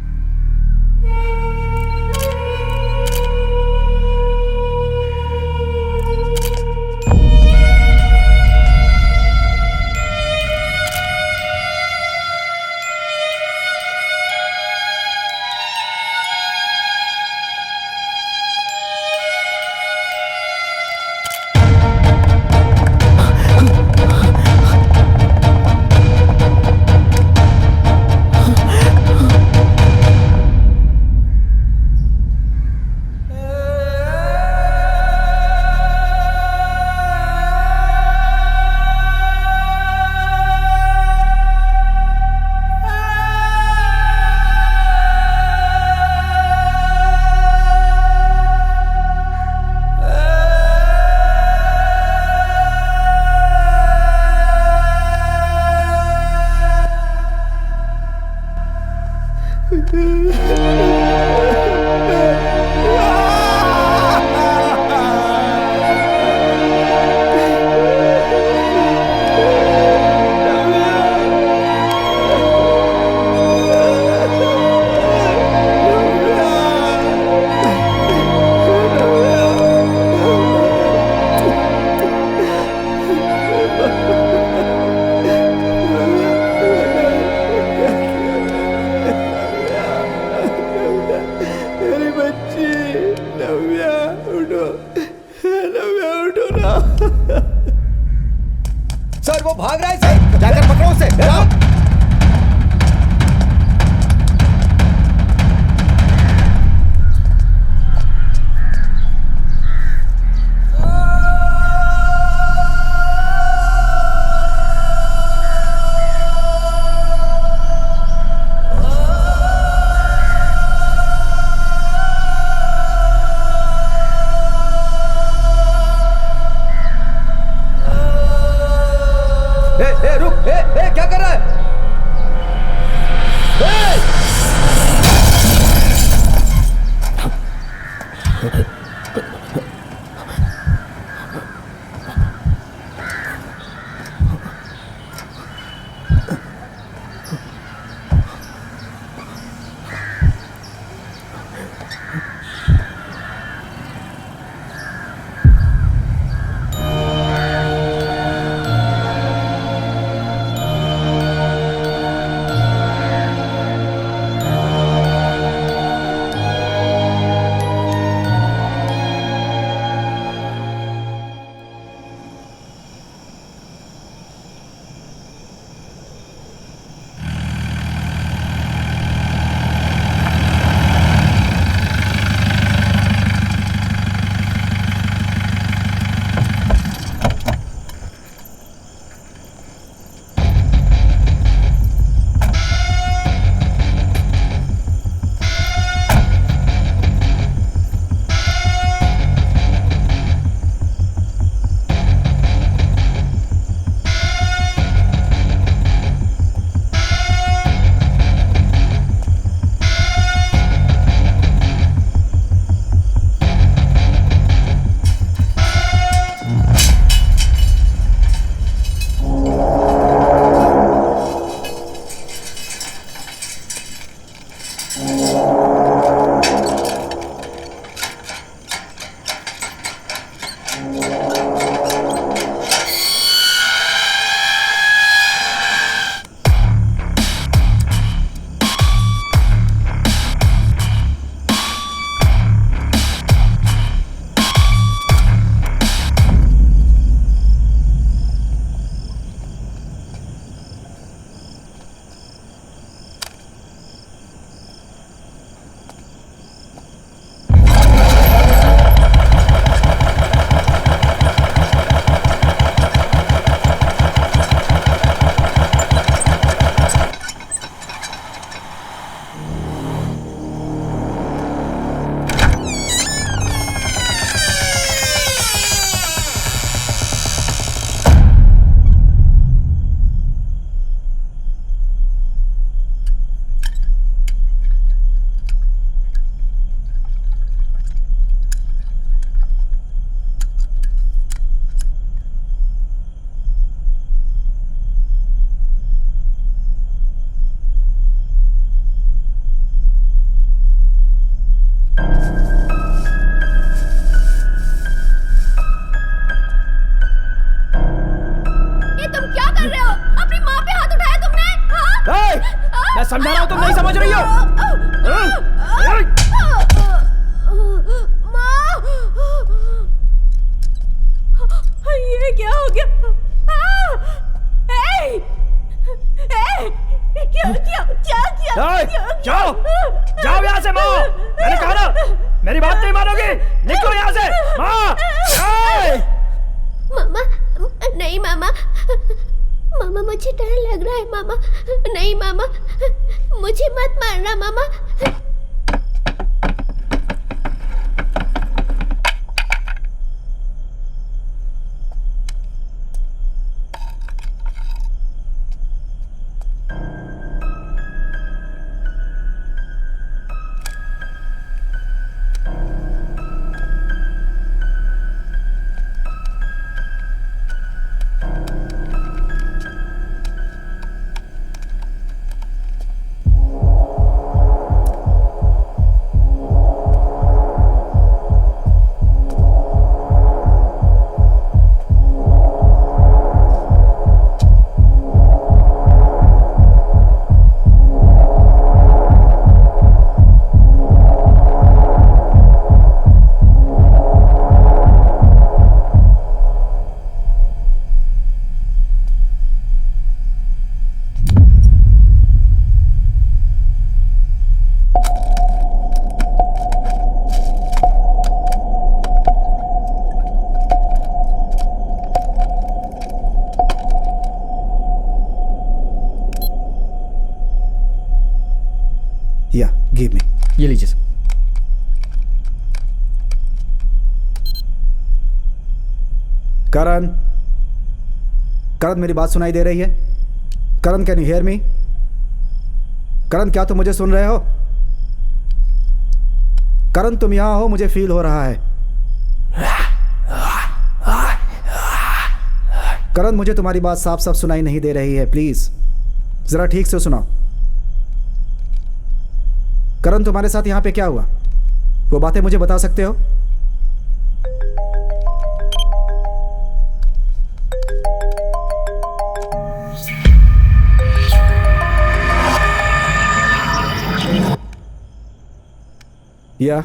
सर वो भाग रहा है सर, जाकर पकड़ो उसे। रुक, क्या कर रहा है? मैं समझा रहा हूँ, तुम नहीं समझ रही हो। ये क्या हो गया? क्या क्या क्या क्या जाओ जाओ यहाँ से माँ, मैंने कहा ना, मेरी बात नहीं मानोगी, निकलो यहाँ से माँ। मामा, नहीं मामा, मामा मुझे डर लग रहा है मामा, नहीं मामा, मुझे मत मारना मामा। या गिव मी। ये लीजिए सर। करण, करण मेरी बात सुनाई दे रही है? करण, कैन यू हियर मी? करण, क्या तुम मुझे सुन रहे हो? करण, तुम यहां हो, मुझे फील हो रहा है। करण, मुझे तुम्हारी बात साफ साफ सुनाई नहीं दे रही है, प्लीज जरा ठीक से सुनो। करण, तुम्हारे साथ यहां पे क्या हुआ? वो बातें मुझे बता सकते हो? या